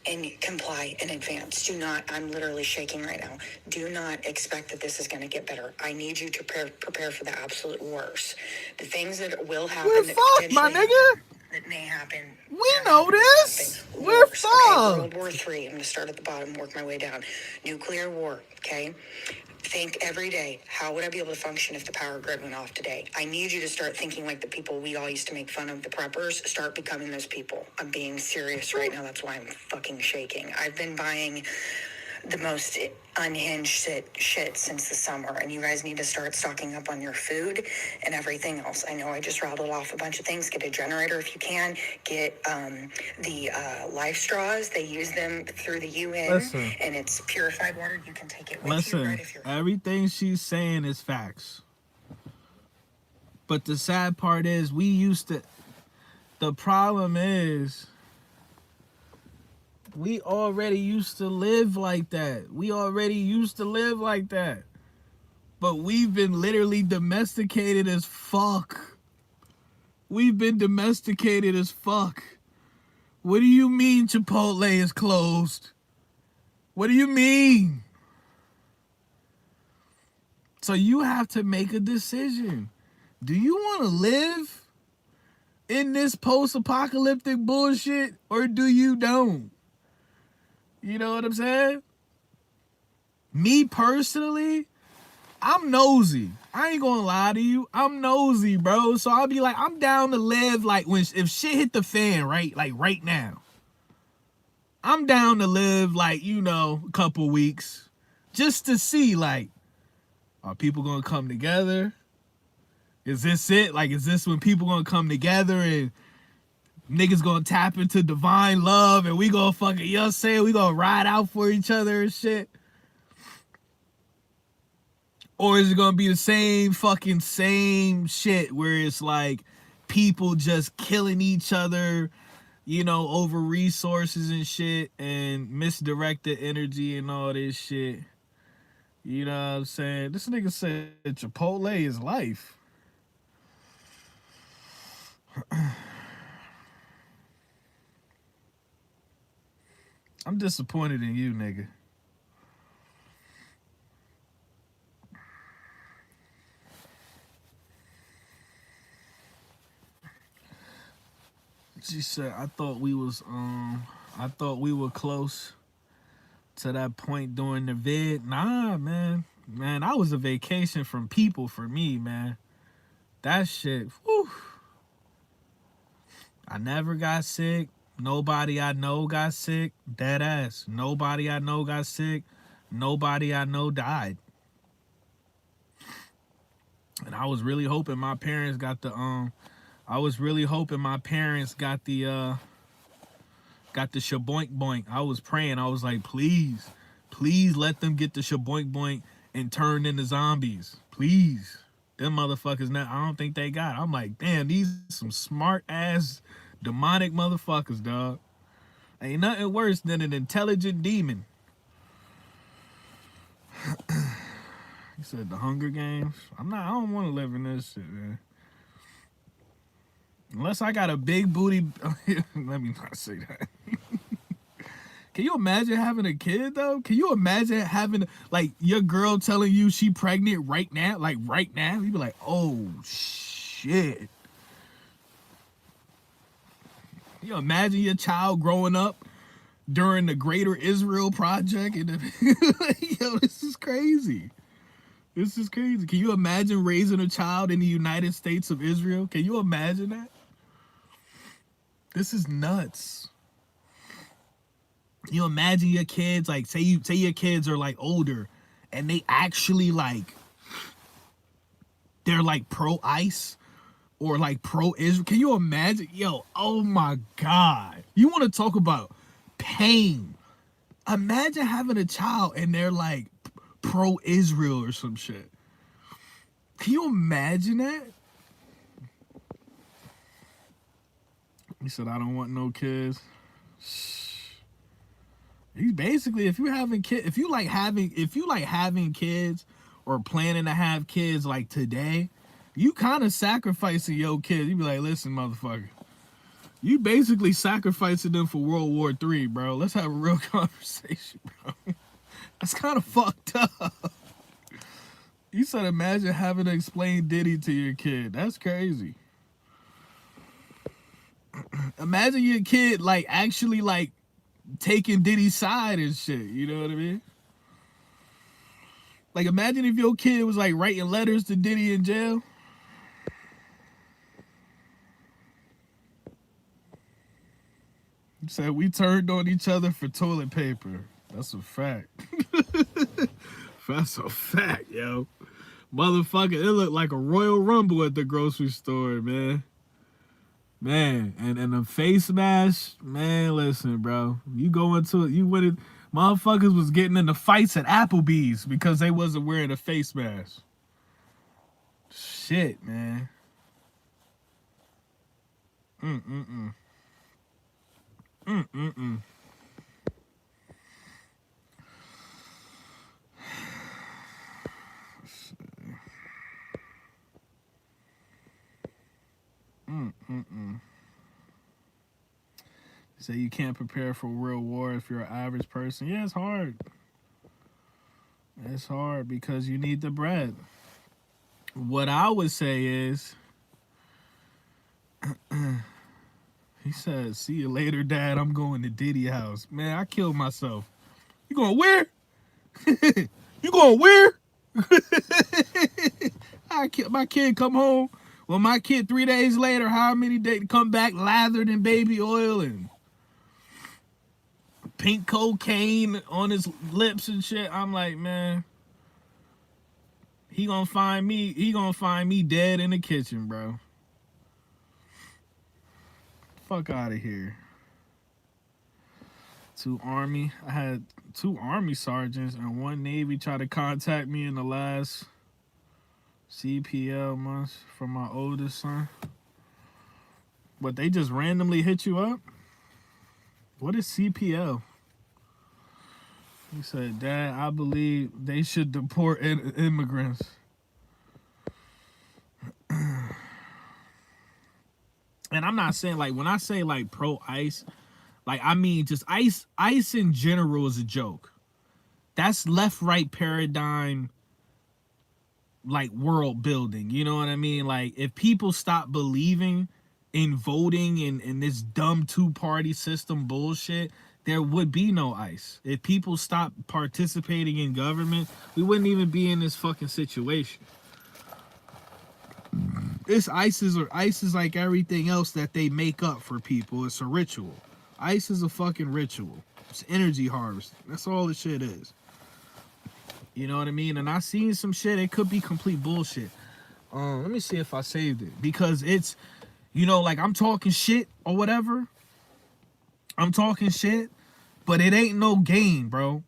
and comply in advance. Do not, I'm literally shaking right now. Do not expect that this is going to get better. I need you to prepare for the absolute worst. The things that will happen. We're fucked, my nigga. That may happen. We know this. We're fucked. Okay, World War III. I'm going to start at the bottom, work my way down. Nuclear war, okay? Think every day, how would I be able to function if the power grid went off today? I need you to start thinking like the people we all used to make fun of, the preppers. Start becoming those people. I'm being serious right now. That's why I'm fucking shaking. I've been buying the most unhinged shit since the summer, and you guys need to start stocking up on your food and everything else. I know I just rattled off a bunch of things. Get a generator if you can. Get the life straws. They use them through the UN. Listen. And it's purified water. You can take it with Listen, you, right? If you're everything she's saying is facts. But the sad part is the problem is we already used to live like that. But we've been literally domesticated as fuck. What do you mean Chipotle is closed? What do you mean? So you have to make a decision. Do you want to live in this post-apocalyptic bullshit, or do you don't? You know what I'm saying? Me personally, I'm nosy. I ain't gonna lie to you. I'm nosy, bro. So I'll be like, I'm down to live like if shit hit the fan, right? Like right now. I'm down to live like, you know, a couple weeks just to see, like, are people gonna come together? Is this it? Like, is this when people gonna come together and niggas gonna tap into divine love and we gonna fucking, you know what I'm saying? We gonna ride out for each other and shit? Or is it gonna be the same shit where it's like people just killing each other, you know, over resources and shit and misdirected energy and all this shit? You know what I'm saying? This nigga said Chipotle is life. I'm disappointed in you, nigga. She said, I thought we were close to that point during the vid. Nah, man. Man, that was a vacation from people for me, man. That shit, whew. I never got sick. Nobody I know got sick. Dead ass. Nobody I know got sick. Nobody I know died. And I was really hoping my parents got the shaboink boink. I was praying. I was like, please let them get the shaboink boink and turn into zombies. Please. Them motherfuckers now, I don't think they got it. I'm like, damn, these some smart ass demonic motherfuckers, dog. Ain't nothing worse than an intelligent demon. He said the Hunger Games. I don't want to live in this shit, man. Unless I got a big booty. Let me not say that. Can you imagine having a kid, though? Can you imagine having, like, your girl telling you she pregnant right now? Like, right now? You'd be like, oh, shit. Can you imagine your child growing up during the Greater Israel Project? And yo, this is crazy. This is crazy. Can you imagine raising a child in the United States of Israel? Can you imagine that? This is nuts. You imagine your kids, like, say your kids are like older and they actually like, they're like pro-ICE or like pro-Israel. Can you imagine? Yo, oh my God. You want to talk about pain? Imagine having a child and they're like pro-Israel or some shit. Can you imagine that? He said, I don't want no kids. He's basically, if you like having kids or planning to have kids like today, you kind of sacrificing your kids. You be like, listen, motherfucker, you basically sacrificing them for World War III, bro. Let's have a real conversation, bro. That's kind of fucked up. You said, imagine having to explain Diddy to your kid. That's crazy. Imagine your kid like actually like taking Diddy's side and shit, you know what I mean? Like, imagine if your kid was like writing letters to Diddy in jail. He said we turned on each other for toilet paper. That's a fact. That's a fact, yo. Motherfucker, it looked like a Royal Rumble at the grocery store, man. Man, and the face mask, man, listen, bro. You go into it, you went it, motherfuckers was getting into fights at Applebee's because they wasn't wearing a face mask. Shit, man. Mm-mm-mm. Mm-mm-mm. Say you can't prepare for real war if you're an average person. Yeah, it's hard. It's hard because you need the bread. What I would say is, he said, "See you later, Dad. I'm going to Diddy house." Man, I killed myself. You going where? You going where? My kid come home. Well, my kid 3 days later, how many days come back lathered in baby oil and pink cocaine on his lips and shit. I'm like, man, he gonna find me dead in the kitchen, bro. Fuck out of here. I had 2 Army sergeants and 1 Navy try to contact me in the last CPL months from my oldest son. But they just randomly hit you up? What is CPL? He said, Dad, I believe they should deport immigrants. And I'm not saying, like, when I say, like, pro-ICE, like, I mean just ICE in general is a joke. That's left-right paradigm, like, world building. You know what I mean? Like, if people stop believing in voting and this dumb 2-party system bullshit, there would be no ICE. If people stop participating in government, we wouldn't even be in this fucking situation. ICE is like everything else that they make up for people. It's a ritual. ICE is a fucking ritual. It's energy harvesting. That's all the shit is. You know what I mean? And I seen some shit. It could be complete bullshit. Let me see if I saved it, because it's, you know, like, I'm talking shit or whatever. I'm talking shit, but it ain't no game, bro.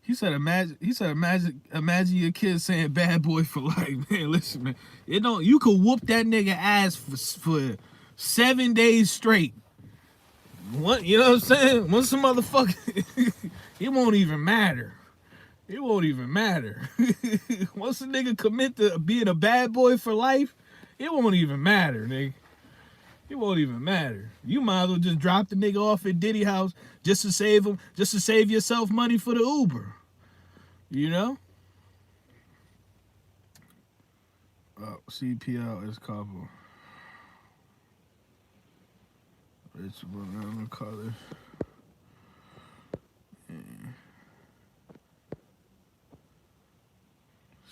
He said, imagine your kid saying bad boy for life. Man, listen, man. You could whoop that nigga ass for 7 days straight. What, you know what I'm saying? Once some motherfucker, it won't even matter. It won't even matter. Once a nigga commit to being a bad boy for life, it won't even matter, nigga. It won't even matter. You might as well just drop the nigga off at Diddy house just to save him, just to save yourself money for the Uber. You know? Oh, CPL is couple. It's banana color. Yeah.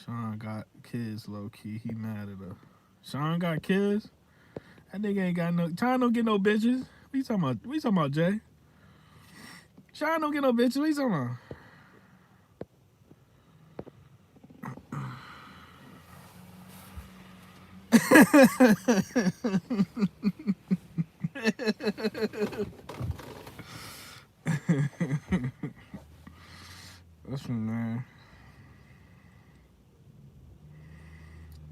Sean got kids, low key. He mad at her. Sean got kids? That nigga ain't got no. Sean don't get no bitches. What you talking about? What you talking about, Jay? Sean don't get no bitches. What you talking about? That's from there.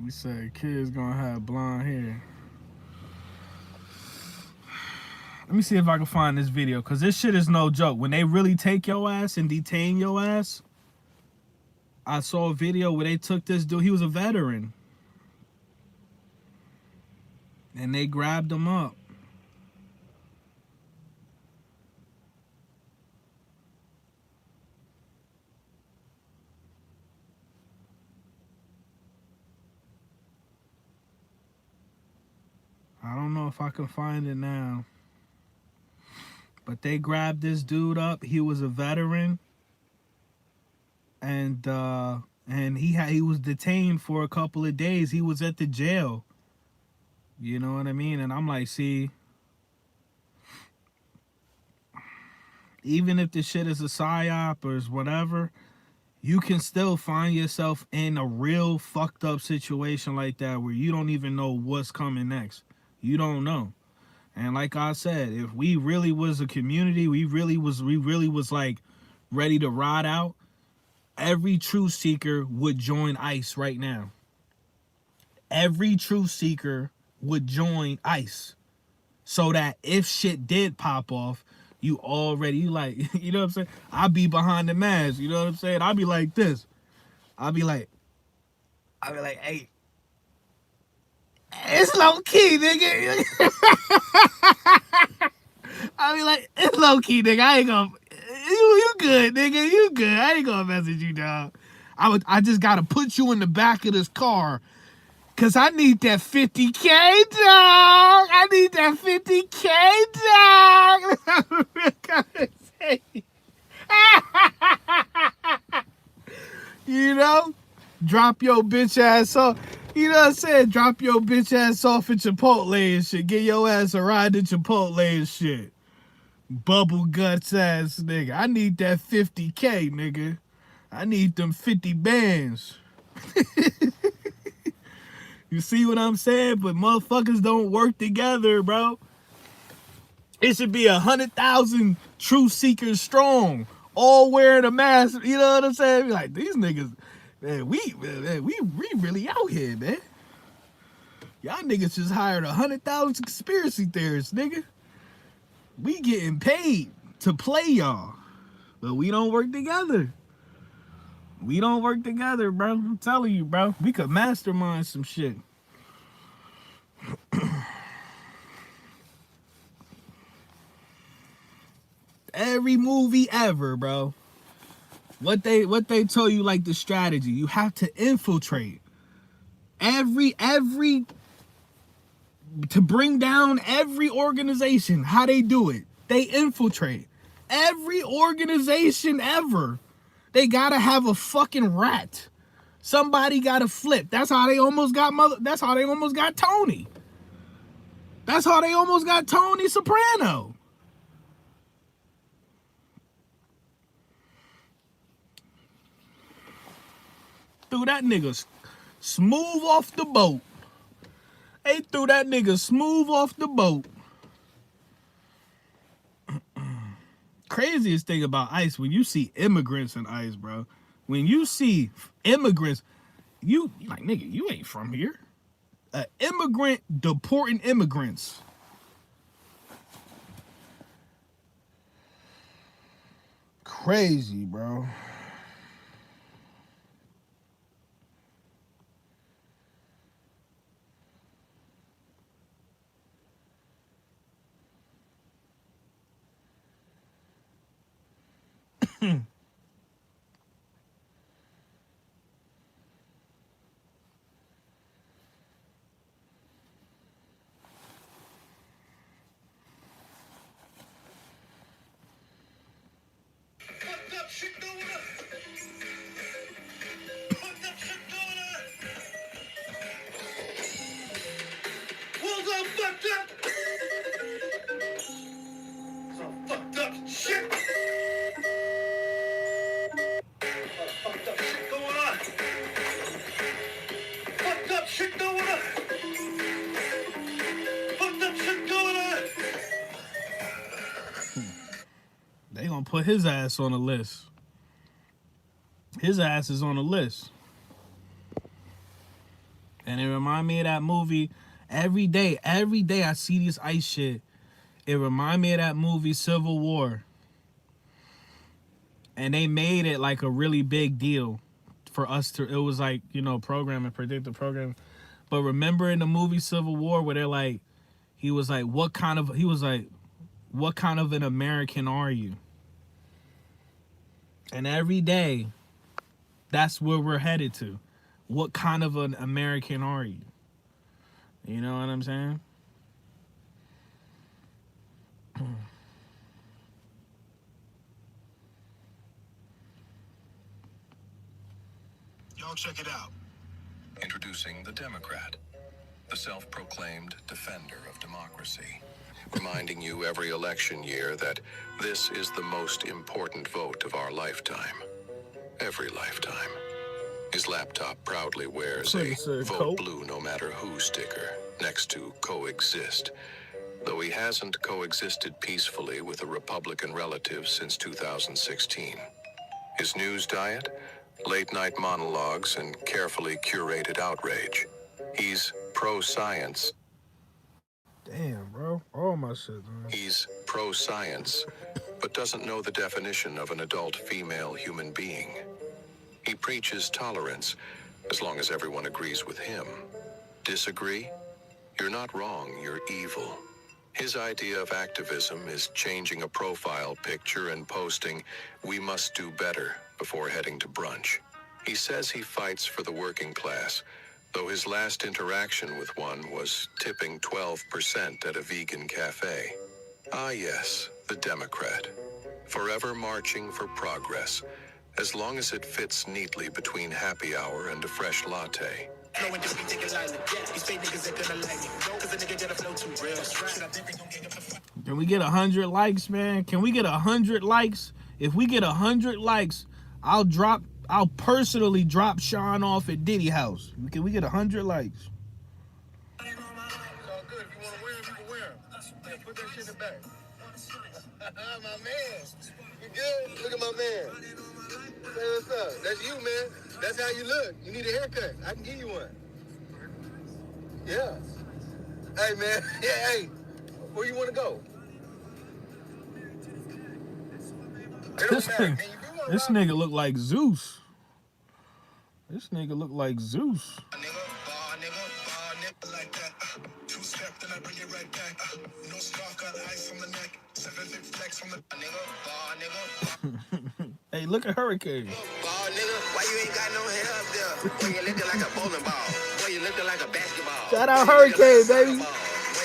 We said kids gonna have blonde hair. Let me see if I can find this video, because this shit is no joke. When they really take your ass and detain your ass, I saw a video where they took this dude. He was a veteran. And they grabbed him up. I don't know if I can find it now. But they grabbed this dude up. He was a veteran. And he was detained for a couple of days. He was at the jail. You know what I mean? And I'm like, see, even if this shit is a psyop or is whatever, you can still find yourself in a real fucked up situation like that where you don't even know what's coming next. You don't know. And like I said, if we really was a community, we really was like ready to ride out, every truth seeker would join ICE right now. Every truth seeker would join ICE, so that if shit did pop off, you already, like, you know what I'm saying? I'll be behind the mask, you know what I'm saying? I'll be like this. I'll be like, hey, it's low key, nigga. I'll be like, it's low key, nigga. I ain't gonna, you good, nigga. You good. I ain't gonna message you, dog. I just gotta put you in the back of this car Cause I need that 50K, dog. I need that 50K, dog. You know? Drop your bitch ass off. You know what I'm saying? Drop your bitch ass off at Chipotle and shit. Get your ass a ride to Chipotle and shit. Bubble guts ass nigga. I need that 50K, nigga. I need them 50 bands. You see what I'm saying? But motherfuckers don't work together, bro. It should be 100,000 truth seekers strong, all wearing a mask. You know what I'm saying? Like, these niggas, man, we really out here, man. Y'all niggas just hired 100,000 conspiracy theorists, nigga. We getting paid to play y'all, but we don't work together. We don't work together, bro. I'm telling you, bro. We could mastermind some shit. Every movie ever, bro. What they tell you, like the strategy, you have to infiltrate every to bring down every organization. How they do it? They infiltrate every organization ever. They gotta have a fucking rat. Somebody gotta flip. That's how they almost got That's how they almost got Tony. That's how they almost got Tony Soprano. Threw that nigga smooth off the boat. They threw that nigga smooth off the boat. Craziest thing about ICE, when you see immigrants in ICE, bro. When you see immigrants, you like, nigga, you ain't from here. An immigrant deporting immigrants. Crazy, bro. They gonna put his ass on the list. His ass is on the list. And it remind me of that movie. Every day I see this ICE shit. It remind me of that movie Civil War. And they made it like a really big deal for us to, it was like, you know, programming, predictive programming. But remember in the movie Civil War where they're like, he was like, what kind of an American are you? And every day, that's where we're headed to. What kind of an American are you? You know what I'm saying? Y'all check it out. Introducing the Democrat, the self-proclaimed defender of democracy. Reminding you every election year that this is the most important vote of our lifetime. Every lifetime. His laptop proudly wears a Vote Blue No Matter Who sticker next to Coexist, though he hasn't coexisted peacefully with a Republican relative since 2016. His news diet? Late-night monologues and carefully curated outrage. He's pro-science. Damn, bro. All my shit, man. He's pro-science, but doesn't know the definition of an adult female human being. He preaches tolerance, as long as everyone agrees with him. Disagree? You're not wrong, you're evil. His idea of activism is changing a profile picture and posting, "We must do better," before heading to brunch. He says he fights for the working class, though his last interaction with one was tipping 12% at a vegan cafe. Ah yes, the Democrat. Forever marching for progress, as long as it fits neatly between happy hour and a fresh latte. Can we get 100 likes, man? Can we get 100 likes? If we get 100 likes, I'll personally drop Sean off at Diddy house. Can we get 100 likes? It's all good. If you want to wear them, you can wear them. Yeah, put that shit in the back. My man. You good? Look at my man. Say what's up. That's you, man. That's how you look. You need a haircut. I can give you one. Yeah. Hey, man. Yeah, hey. Where you want to go? This nigga look like Zeus. This nigga look like Zeus. Hey, look at Hurricane. Ball nigga, why you ain't got no hair up there? Boy, you looking like a bowling ball. Boy, you looking like a basketball. Shout out Hurricane, baby. Boy,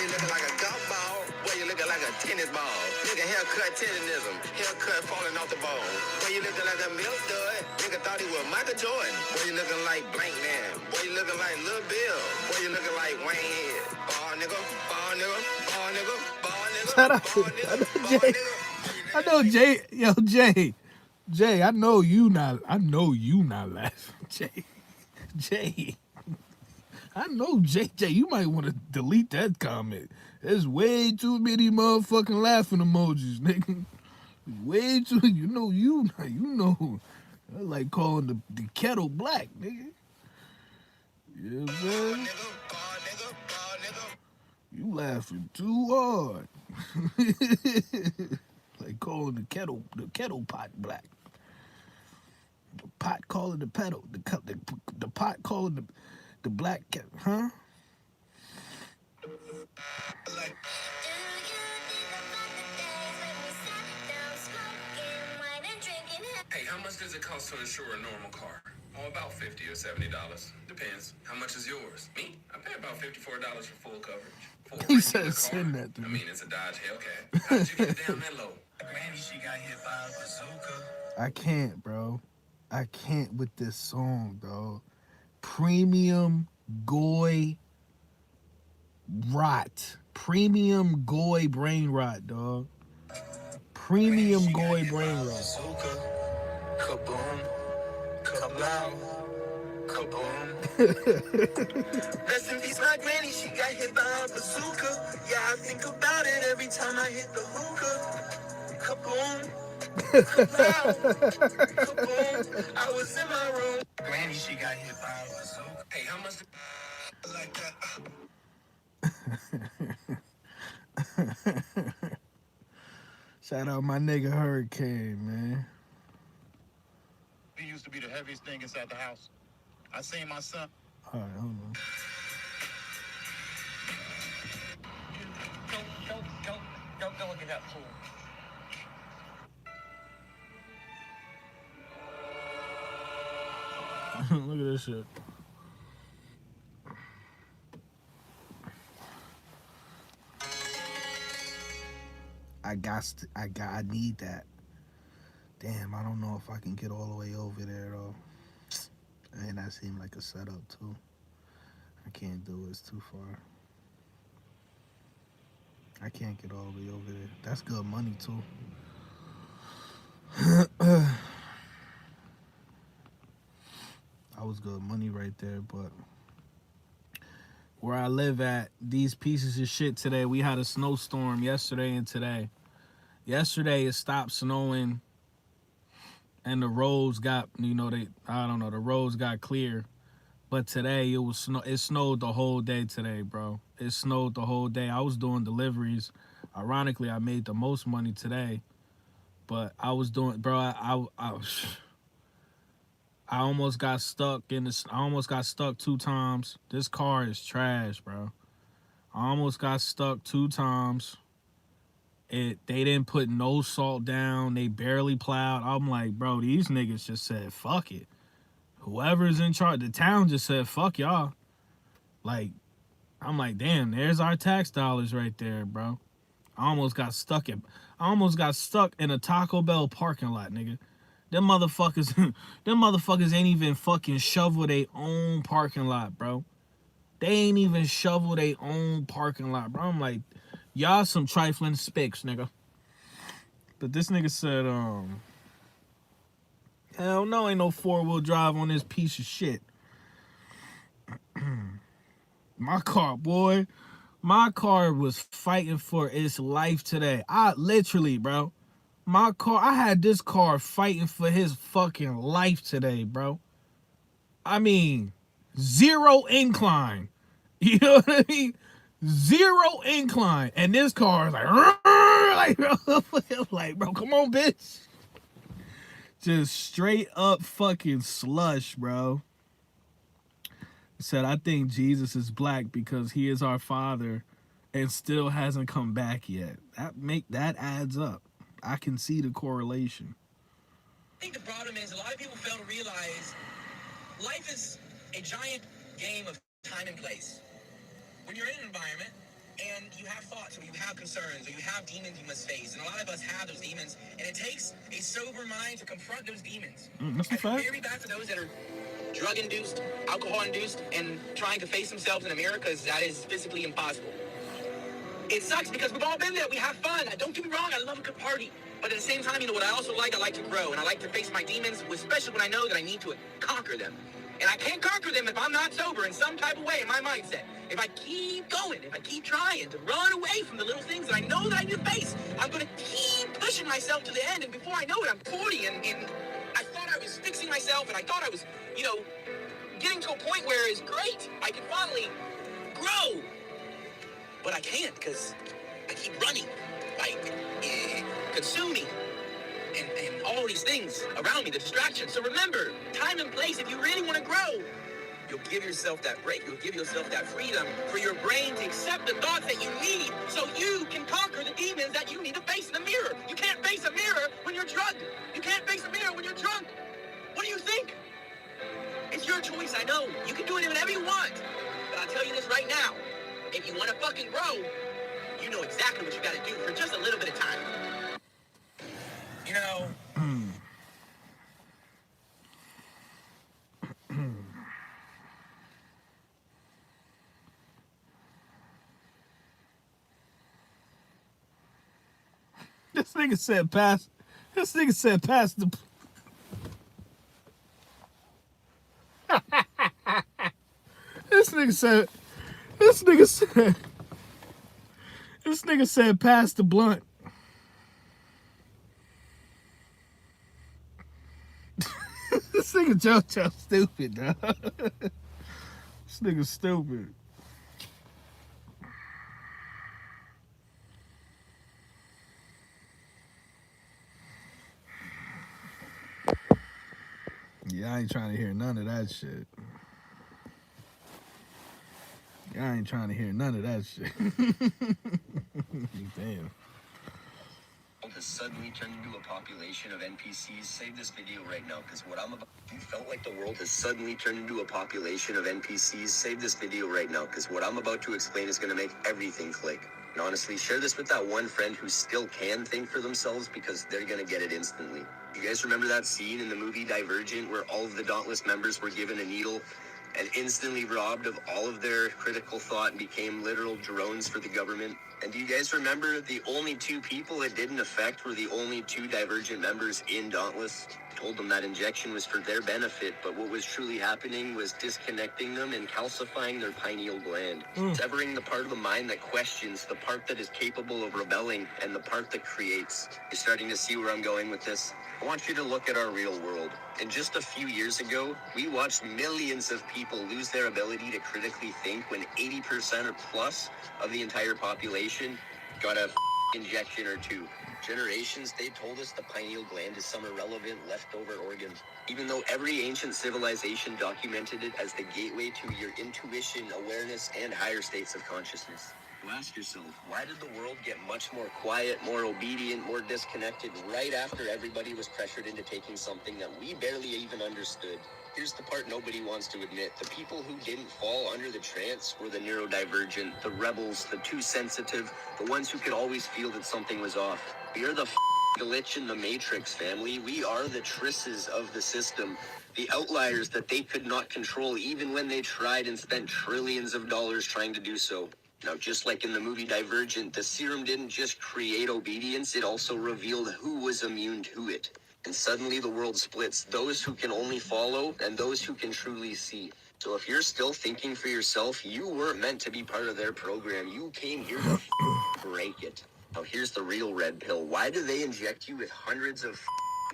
you looking like a golf ball. Boy, you looking like a tennis ball. Nigga, haircut tennisism. Haircut falling off the bone. Boy, you looking like a milk dud. Nigga thought he was Michael Jordan. Boy, you looking like Blank Man. Boy, you looking like Lil Bill. Boy, you looking like Wayne Head. Ball nigga, ball nigga, ball nigga, ball nigga. Shout out. I know Jay. Yo, Jay, I know you not laughing. Jay. I know Jay, you might want to delete that comment. There's way too many motherfucking laughing emojis, nigga. Way too, you know. I like calling the kettle black, nigga. You know what I'm saying? You laughing too hard. Like calling the kettle pot black. The pot calling the pedal, the pot calling the black cat, huh? Hey, how much does it cost to insure a normal car? Oh, about $50 or $70. Depends. How much is yours? Me? I pay about $54 for full coverage. He said send that to me. I mean, it's a Dodge Hellcat. How did you get it down that low? Granny, she got hit by a bazooka. I can't, bro. I can't with this song, dog. Premium Goy rot. Premium Goy brain rot, dog. Premium Goy brain rot. Kaboom, kablow, kaboom. Rest in peace, my granny, she got hit by a bazooka. Yeah, I think about it every time I hit the hookah. Kaboom, kablow, kaboom. I was in my room. Granny, she got hit by a bazooka. Hey, how much like that? Shout out my nigga Hurricane, man. He used to be the heaviest thing inside the house. I seen my son. All right, hold on. Don't look at that pool. Look at this shit. I need that. Damn, I don't know if I can get all the way over there though. And that seemed like a setup too. I can't do it, it's too far. I can't get all the way over there. That's good money too. That was good money right there, but where I live at, these pieces of shit today, we had a snowstorm yesterday and today. Yesterday it stopped snowing and the roads got, the roads got clear. But today it snowed the whole day today, bro. It snowed the whole day. I was doing deliveries. Ironically, I made the most money today. But I was doing, bro, I almost got stuck I almost got stuck 2 times. This car is trash, bro. I almost got stuck 2 times. They didn't put no salt down. They barely plowed. I'm like, bro, these niggas just said, fuck it. Whoever's in charge, the town just said, fuck y'all. Like, I'm like, damn, there's our tax dollars right there, bro. I almost got stuck in a Taco Bell parking lot, nigga. Them motherfuckers ain't even fucking shovel their own parking lot, bro. They ain't even shovel their own parking lot, bro. I'm like, y'all some trifling spicks, nigga. But this nigga said, hell no, ain't no 4-wheel drive on this piece of shit. My car was fighting for its life today. I literally, bro. I had this car fighting for his fucking life today, bro. I mean, 0 incline. You know what I mean? 0 incline. And this car is like, bro, come on, bitch. Just straight up fucking slush, bro. Said, I think Jesus is black because he is our father and still hasn't come back yet. That adds up. I can see the correlation. I think the problem is a lot of people fail to realize life is a giant game of time and place. When you're in an environment and you have thoughts or you have concerns or you have demons you must face, and a lot of us have those demons, and it takes a sober mind to confront those demons. That's a fact. Very bad for those that are drug-induced, alcohol-induced, and trying to face themselves in America, that is physically impossible. It sucks because we've all been there. We have fun. Don't get me wrong, I love a good party. But at the same time, you know what I also like? I like to grow, and I like to face my demons, especially when I know that I need to conquer them. And I can't conquer them if I'm not sober in some type of way in my mindset. If I keep going, if I keep trying to run away from the little things that I know that I need to face, I'm going to keep pushing myself to the end. And before I know it, I'm 40, and I thought I was fixing myself, and I thought I was, getting to a point where it's great. I can finally grow. But I can't because I keep running, consuming, and all these things around me, the distractions. So remember, time and place, if you really want to grow, you'll give yourself that break. You'll give yourself that freedom for your brain to accept the thoughts that you need so you can conquer the demons that you need to face in the mirror. You can't face a mirror when you're drugged. You can't face a mirror when you're drunk. What do you think? It's your choice, I know. You can do it whenever you want. But I'll tell you this right now. If you want to fucking grow, you know exactly what you got to do for just a little bit of time. This nigga said pass the This nigga said pass the blunt. This nigga JoJo stupid, dog. This nigga stupid. Yeah, I ain't trying to hear none of that shit. I ain't trying to hear none of that shit. Damn. Has suddenly turned into a population of NPCs. Save this video right now, because what I'm about... You felt like the world has suddenly turned into a population of NPCs. Save this video right now, because what I'm about to explain is going to make everything click. And honestly, share this with that one friend who still can think for themselves, because they're going to get it instantly. You guys remember that scene in the movie Divergent where all of the Dauntless members were given a needle and instantly robbed of all of their critical thought and became literal drones for the government? And do you guys remember the only 2 people it didn't affect were the only 2 Divergent members in Dauntless? Told them that injection was for their benefit, but what was truly happening was disconnecting them and calcifying their pineal gland, severing the part of the mind that questions, the part that is capable of rebelling, and the part that creates. You're starting to see where I'm going with this? I want you to look at our real world. And just a few years ago, we watched millions of people lose their ability to critically think when 80% or plus of the entire population got a injection or 2. Generations, they told us the pineal gland is some irrelevant leftover organ, even though every ancient civilization documented it as the gateway to your intuition, awareness, and higher states of consciousness. So ask yourself, why did the world get much more quiet, more obedient, more disconnected right after everybody was pressured into taking something that we barely even understood? Here's the part nobody wants to admit. The people who didn't fall under the trance were the neurodivergent, the rebels, the too sensitive, the ones who could always feel that something was off. We are the glitch in the matrix, family. We are the trisses of the system. The outliers that they could not control even when they tried and spent trillions of dollars trying to do so. Now, just like in the movie Divergent, the serum didn't just create obedience, it also revealed who was immune to it. And suddenly the world splits, those who can only follow and those who can truly see. So if you're still thinking for yourself, you weren't meant to be part of their program. You came here to break it. Now here's the real red pill. Why do they inject you with hundreds of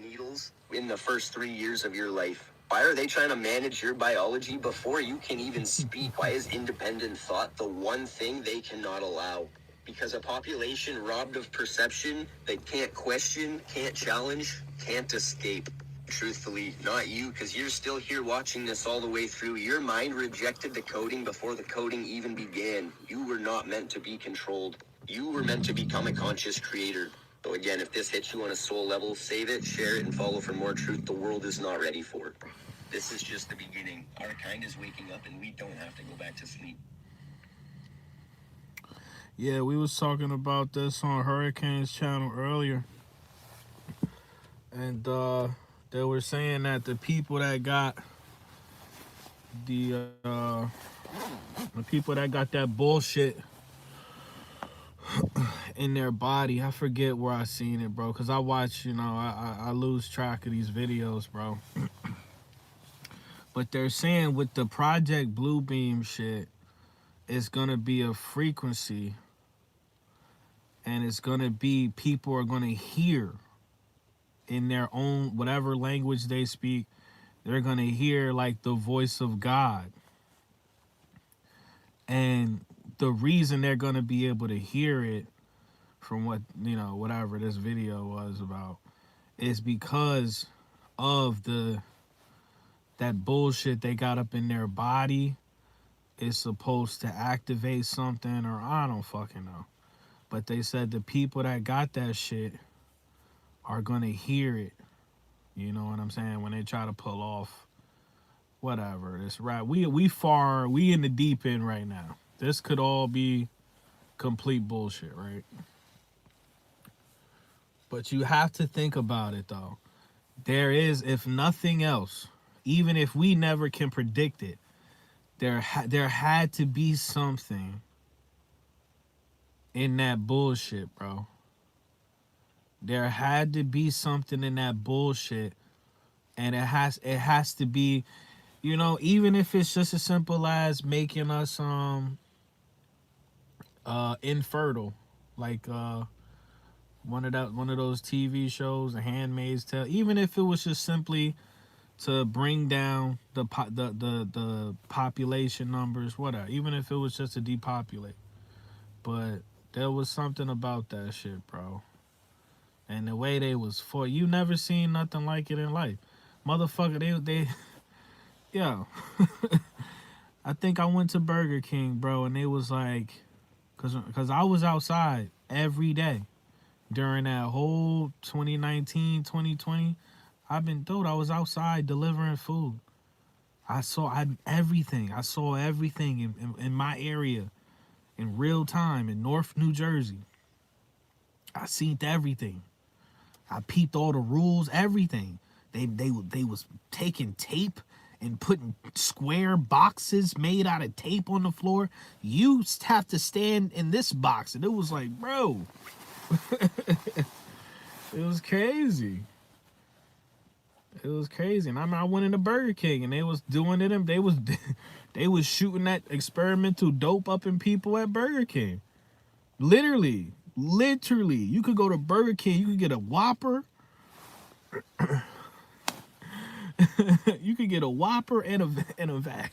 needles in the first 3 years of your life? Why are they trying to manage your biology before you can even speak? Why is independent thought the one thing they cannot allow? Because a population robbed of perception, they can't question, can't challenge, can't escape. Truthfully, not you, because you're still here watching this all the way through. Your mind rejected the coding before the coding even began. You were not meant to be controlled. You were meant to become a conscious creator. So again, if this hits you on a soul level, save it, share it, and follow for more truth the world is not ready for. This is just the beginning. Our kind is waking up and we don't have to go back to sleep. Yeah, we was talking about this on Hurricane's channel earlier. And they were saying that the people that got that bullshit in their body, I forget where I seen it, bro, because I watch, I lose track of these videos, bro. But they're saying with the Project Bluebeam shit, it's gonna be a frequency, and it's gonna be, people are gonna hear in their own, whatever language they speak, they're gonna hear like the voice of God. And the reason they're gonna be able to hear it, from what, whatever this video was about, is because of that bullshit they got up in their body is supposed to activate something, or I don't fucking know. But they said the people that got that shit are gonna hear it. You know what I'm saying? When they try to pull off whatever. It's right. We in the deep end right now. This could all be complete bullshit, right? But you have to think about it though. There is, if nothing else, even if we never can predict it, there had to be something in that bullshit, bro. There had to be something in that bullshit, and it has to be, even if it's just as simple as making us infertile, like one of those TV shows, The Handmaid's Tale. Even if it was just simply to bring down the population numbers, whatever. Even if it was just to depopulate, but there was something about that shit, bro. And the way they was for, you never seen nothing like it in life, motherfucker. They yo. I think I went to Burger King, bro, and they was like, cause I was outside every day during that whole 2019, 2020. I was outside delivering food. I saw everything. I saw everything in my area in real time in North New Jersey. I seen everything. I peeped all the rules, everything. They was taking tape and putting square boxes made out of tape on the floor. You have to stand in this box. And it was like, bro, it was crazy. It was crazy. And I went into Burger King and they was doing it, and they was shooting that experimental dope up in people at Burger King. Literally, you could go to Burger King, you could get a Whopper. You could get a Whopper and a Vax.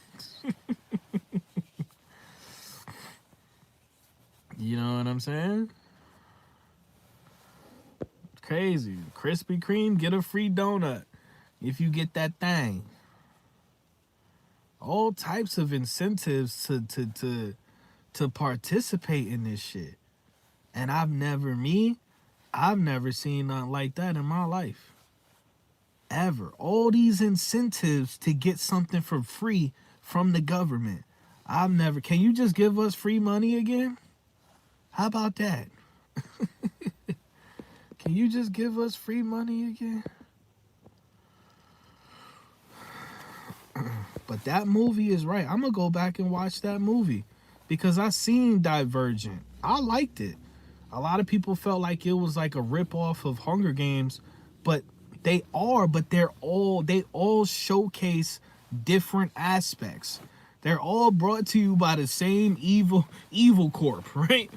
You know what I'm saying? Crazy. Krispy Kreme, get a free donut if you get that thing. All types of incentives to participate in this shit. And I've never seen nothing like that in my life. Ever. All these incentives to get something for free from the government. Can you just give us free money again? How about that? Can you just give us free money again? But that movie is right. I'm going to go back and watch that movie because I seen Divergent. I liked it. A lot of people felt like it was like a ripoff of Hunger Games, but they all showcase different aspects. They're all brought to you by the same evil corp, right?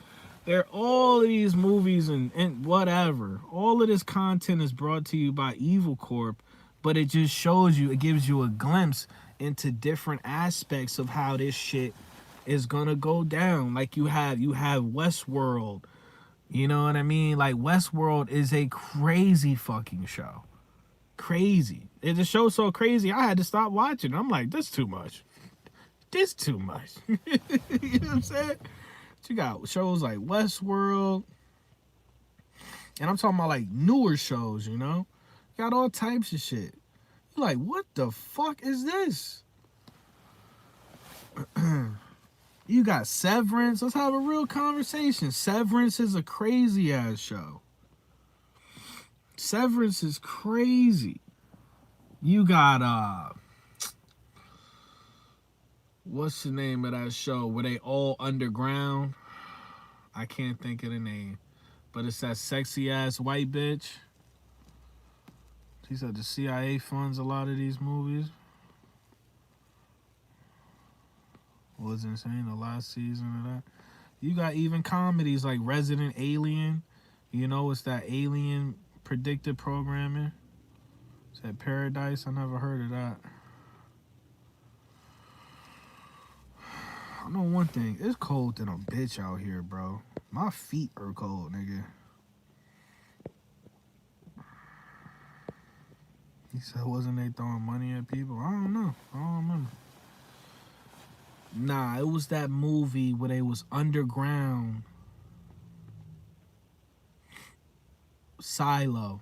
They're all of these movies and whatever. All of this content is brought to you by Evil Corp, but it just shows you, it gives you a glimpse into different aspects of how this shit is gonna go down. Like you have Westworld. You know what I mean? Like Westworld is a crazy fucking show. Crazy. The show's so crazy, I had to stop watching. I'm like, this too much. This too much. You know what I'm saying? You got shows like Westworld. And I'm talking about like newer shows, you know? You got all types of shit. You're like, what the fuck is this? You got Severance. Let's have a real conversation. Severance is a crazy ass show. Severance is crazy. You got what's the name of that show where they all underground? I can't think of the name. But it's that sexy ass white bitch. She said the CIA funds a lot of these movies. Was insane the last season of that. You got even comedies like Resident Alien. You know, it's that alien predictive programming. Is that Paradise? I never heard of that. I know one thing. It's cold than a bitch out here, bro. My feet are cold, nigga. He said, wasn't they throwing money at people? I don't know. I don't remember. Nah, it was that movie where they was underground. Silo.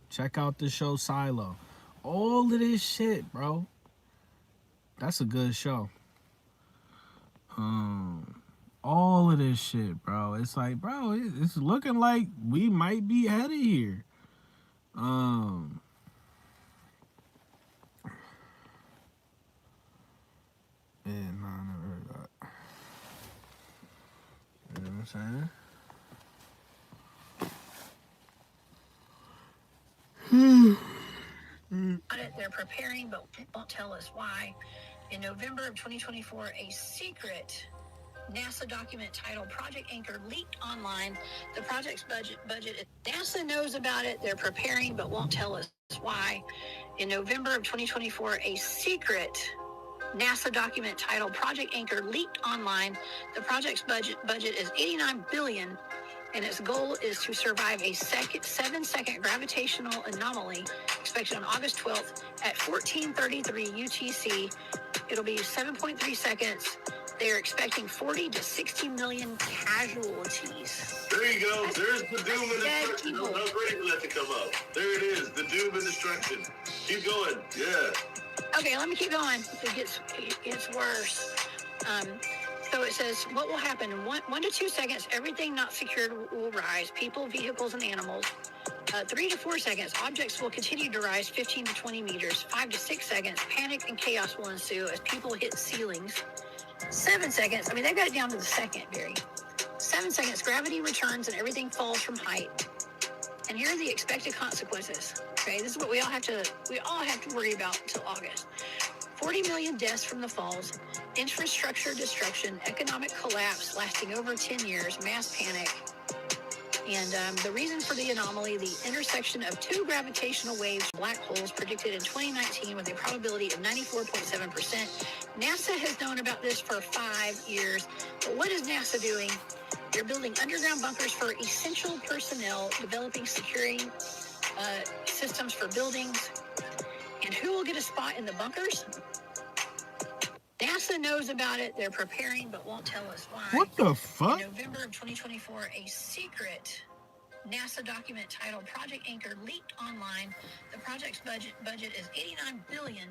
Check out the show Silo. All of this shit, bro. That's a good show. All of this shit, bro. It's like, bro, it's looking like we might be headed here. Yeah, no, I never heard that. You know what I'm saying? They're preparing, but won't tell us why. In November of 2024, a secret NASA document titled Project Anchor leaked online. The project's budget. NASA knows about it. They're preparing, but won't tell us why. In November of 2024, a secret NASA document titled Project Anchor leaked online. The project's budget is $89 billion, and its goal is to survive a 7-second gravitational anomaly expected on August 12th at 14:33 UTC. It'll be 7.3 seconds. They are expecting 40 to 60 million casualties. There you go. There's the doom and destruction. I was waiting for that to come up. There it is. The doom and destruction. Keep going. Yeah. Okay, let me keep going. It gets worse. So it says, what will happen? In 1 to 2 seconds, everything not secured will rise. People, vehicles, and animals. 3 to 4 seconds, objects will continue to rise 15 to 20 meters. 5 to 6 seconds, panic and chaos will ensue as people hit ceilings. 7 seconds, I mean, they've got it down to the second, Barry. 7 seconds, gravity returns and everything falls from height. And here are the expected consequences. Okay, this is what we all have to worry about until August. 40 million deaths from the falls, infrastructure destruction, economic collapse lasting over 10 years, mass panic. And the reason for the anomaly, the intersection of 2 gravitational waves, black holes, predicted in 2019 with a probability of 94.7%. NASA has known about this for 5 years. But what is NASA doing? They're building underground bunkers for essential personnel, developing securing systems for buildings. And who will get a spot in the bunkers? NASA NASA knows about it. They're preparing, but won't tell us why. What the fuck? In November of 2024, a secret NASA document titled Project Anchor leaked online. The project's budget is $89 billion,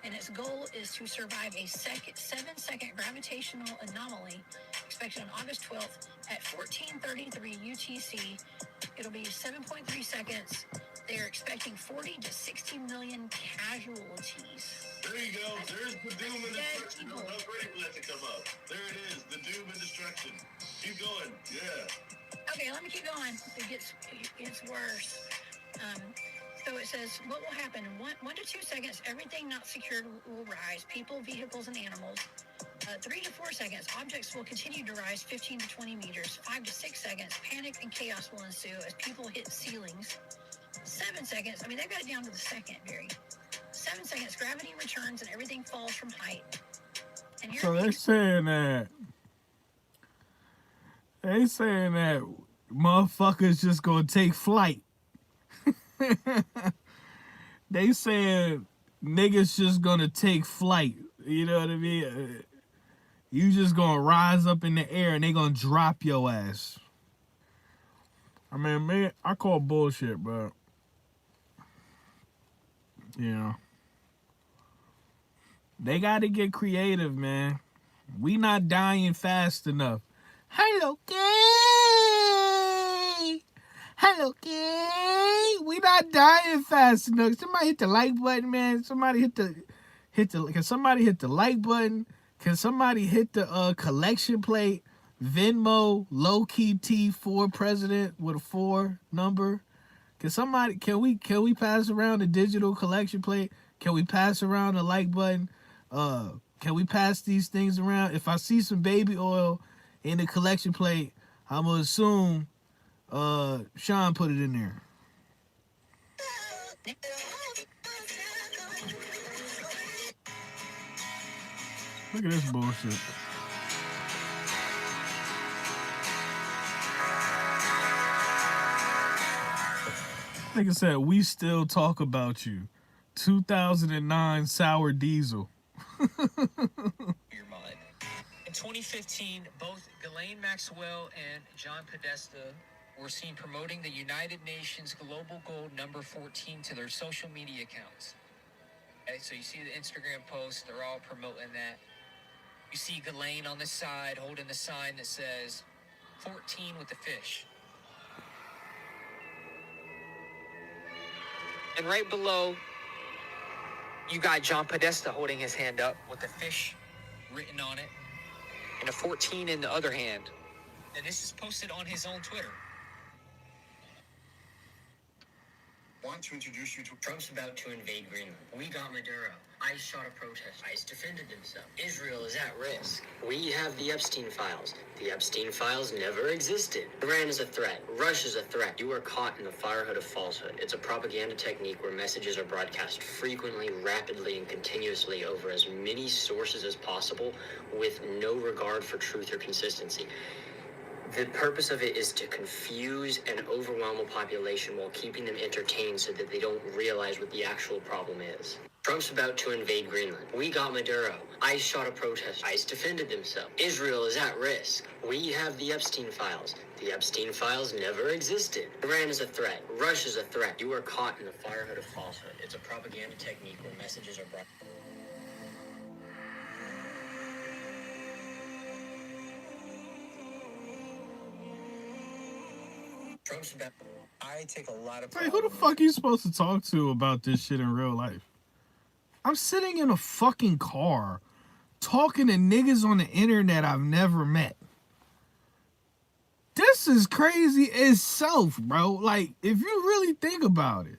and its goal is to survive a 7-second gravitational anomaly expected on August 12th at 14:33 UTC. It'll be 7.3 seconds. They're expecting 40 to 60 million casualties. There you go. There's the doom and destruction. I was ready for that to come up. There it is. The doom and destruction. Keep going. Yeah. Okay, let me keep going. It gets worse. So it says, what will happen? In 1 to 2 seconds, everything not secured will rise. People, vehicles, and animals. 3 to 4 seconds, objects will continue to rise 15 to 20 meters. 5 to 6 seconds, panic and chaos will ensue as people hit ceilings. 7 seconds, I mean, they've got it down to the second, Barry. 7 seconds, gravity returns and everything falls from height. And So they're saying that motherfuckers just gonna take flight. They saying niggas just gonna take flight. You know what I mean? You just gonna rise up in the air and they gonna drop your ass. I mean, man, I call bullshit, but yeah, they got to get creative, man. We not dying fast enough. Hello, gay. Hello, gay. We not dying fast enough. Somebody hit the like button, man. Somebody hit the. Can somebody hit the like button? Can somebody hit the collection plate? Venmo, low key T4 president with a 4 number. Can we pass around the digital collection plate? Can we pass around the like button? Can we pass these things around? If I see some baby oil in the collection plate, I'm gonna assume Sean put it in there. Look at this bullshit. Nigga said, we still talk about you. 2009 sour diesel. Your mind. In 2015, both Ghislaine Maxwell and John Podesta were seen promoting the United Nations Global Goal number 14 to their social media accounts. Okay, so you see the Instagram posts, they're all promoting that. You see Ghislaine on the side holding the sign that says 14 with the fish. And right below, you got John Podesta holding his hand up with the fish written on it and a 14 in the other hand. And this is posted on his own Twitter. Want to introduce you to Trump's about to invade Greenland. We got Maduro. ICE shot a protest. ICE defended himself. Israel is at risk. We have the Epstein files. The Epstein files never existed. Iran is a threat. Russia's a threat. You are caught in the firehood of falsehood. It's a propaganda technique where messages are broadcast frequently, rapidly, and continuously over as many sources as possible with no regard for truth or consistency. The purpose of it is to confuse and overwhelm a population while keeping them entertained so that they don't realize what the actual problem is. Trump's about to invade Greenland. We got Maduro. ICE shot a protest. ICE defended themselves. Israel is at risk. We have the Epstein files. The Epstein files never existed. Iran is a threat. Russia's a threat. You are caught in the firehood of falsehood. It's a propaganda technique where messages are brought. Trump's about. I take a lot of. Wait, who the fuck you supposed to talk to about this shit in real life? I'm sitting in a fucking car talking to niggas on the internet I've never met. This is crazy itself, bro. Like, if you really think about it,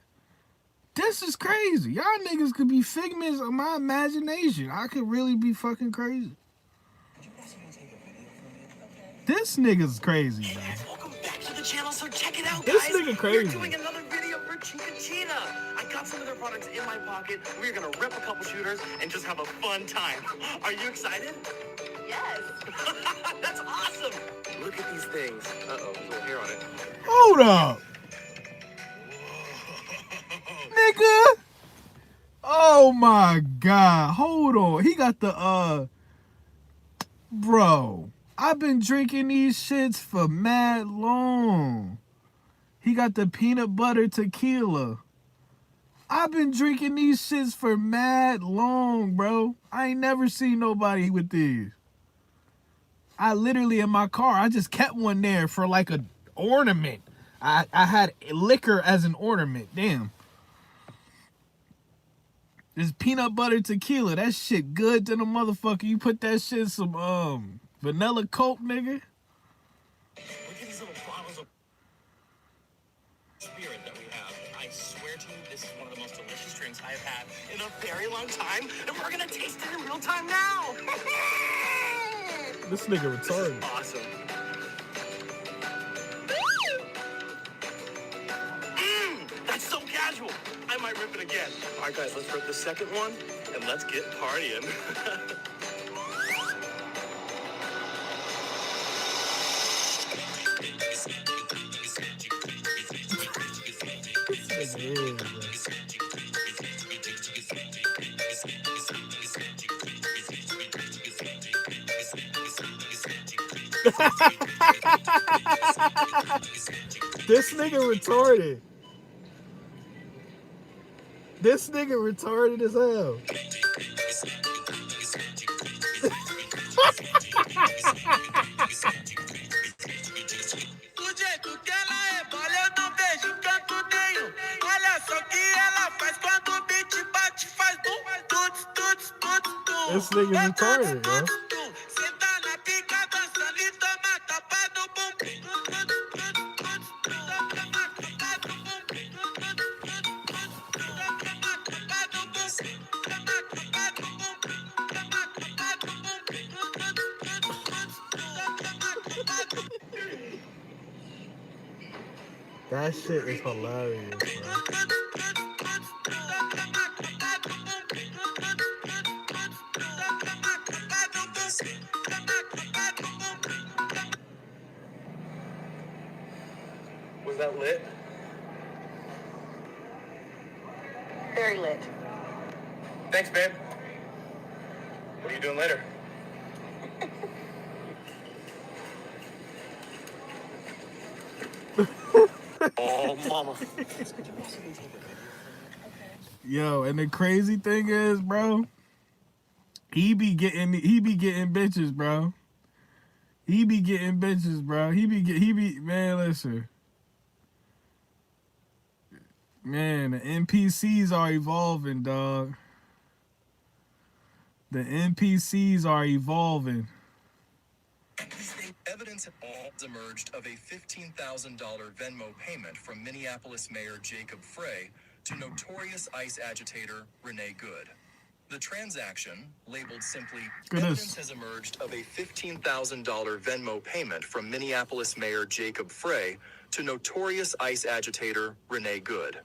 this is crazy. Y'all niggas could be figments of my imagination. I could really be fucking crazy. This nigga's crazy, bro. Welcome back to the channel, so check it out, This guys. nigga crazy. We're doing another video for Chiquitita. I got some of their products in my pocket. We're gonna rip a couple shooters and just have a fun time. Are you excited? Yes. That's awesome. Look at these things. Uh-oh, there's a little hair on it. Hold up. Nigga. Oh my God. Hold on. He got the Bro, I've been drinking these shits for mad long. He got the peanut butter tequila. I've been drinking these shits for mad long, bro. I ain't never seen nobody with these. I literally, in my car, I just kept one there for like an ornament. I had liquor as an ornament. Damn. This peanut butter tequila, that shit good to the motherfucker. You put that shit in some vanilla Coke, nigga. Look at these little bottles of spirit that we have. I swear to you, this is one of the most delicious drinks I have had in a very long time, and we're gonna taste it in real time now. This nigga retarded. This is awesome. That's so casual. I might rip it again. All right, guys, let's rip the second one, and let's get partying. This nigga retarded. This nigga retarded as hell. This nigga's retarded, bro. That shit is hilarious, bro. Was that lit? Very lit. Thanks, babe. What are you doing later? Oh, mama. Yo, and the crazy thing is, bro, he be getting bitches, bro. He be getting bitches, bro. Man, listen. Man, the NPCs are evolving, dog. The NPCs are evolving. Evidence has emerged of a $15,000 Venmo payment from Minneapolis Mayor Jacob Frey to notorious ICE agitator Renee Good. The transaction, labeled simply Evidence has emerged of a $15,000 Venmo payment from Minneapolis Mayor Jacob Frey to notorious ICE agitator Renee Good.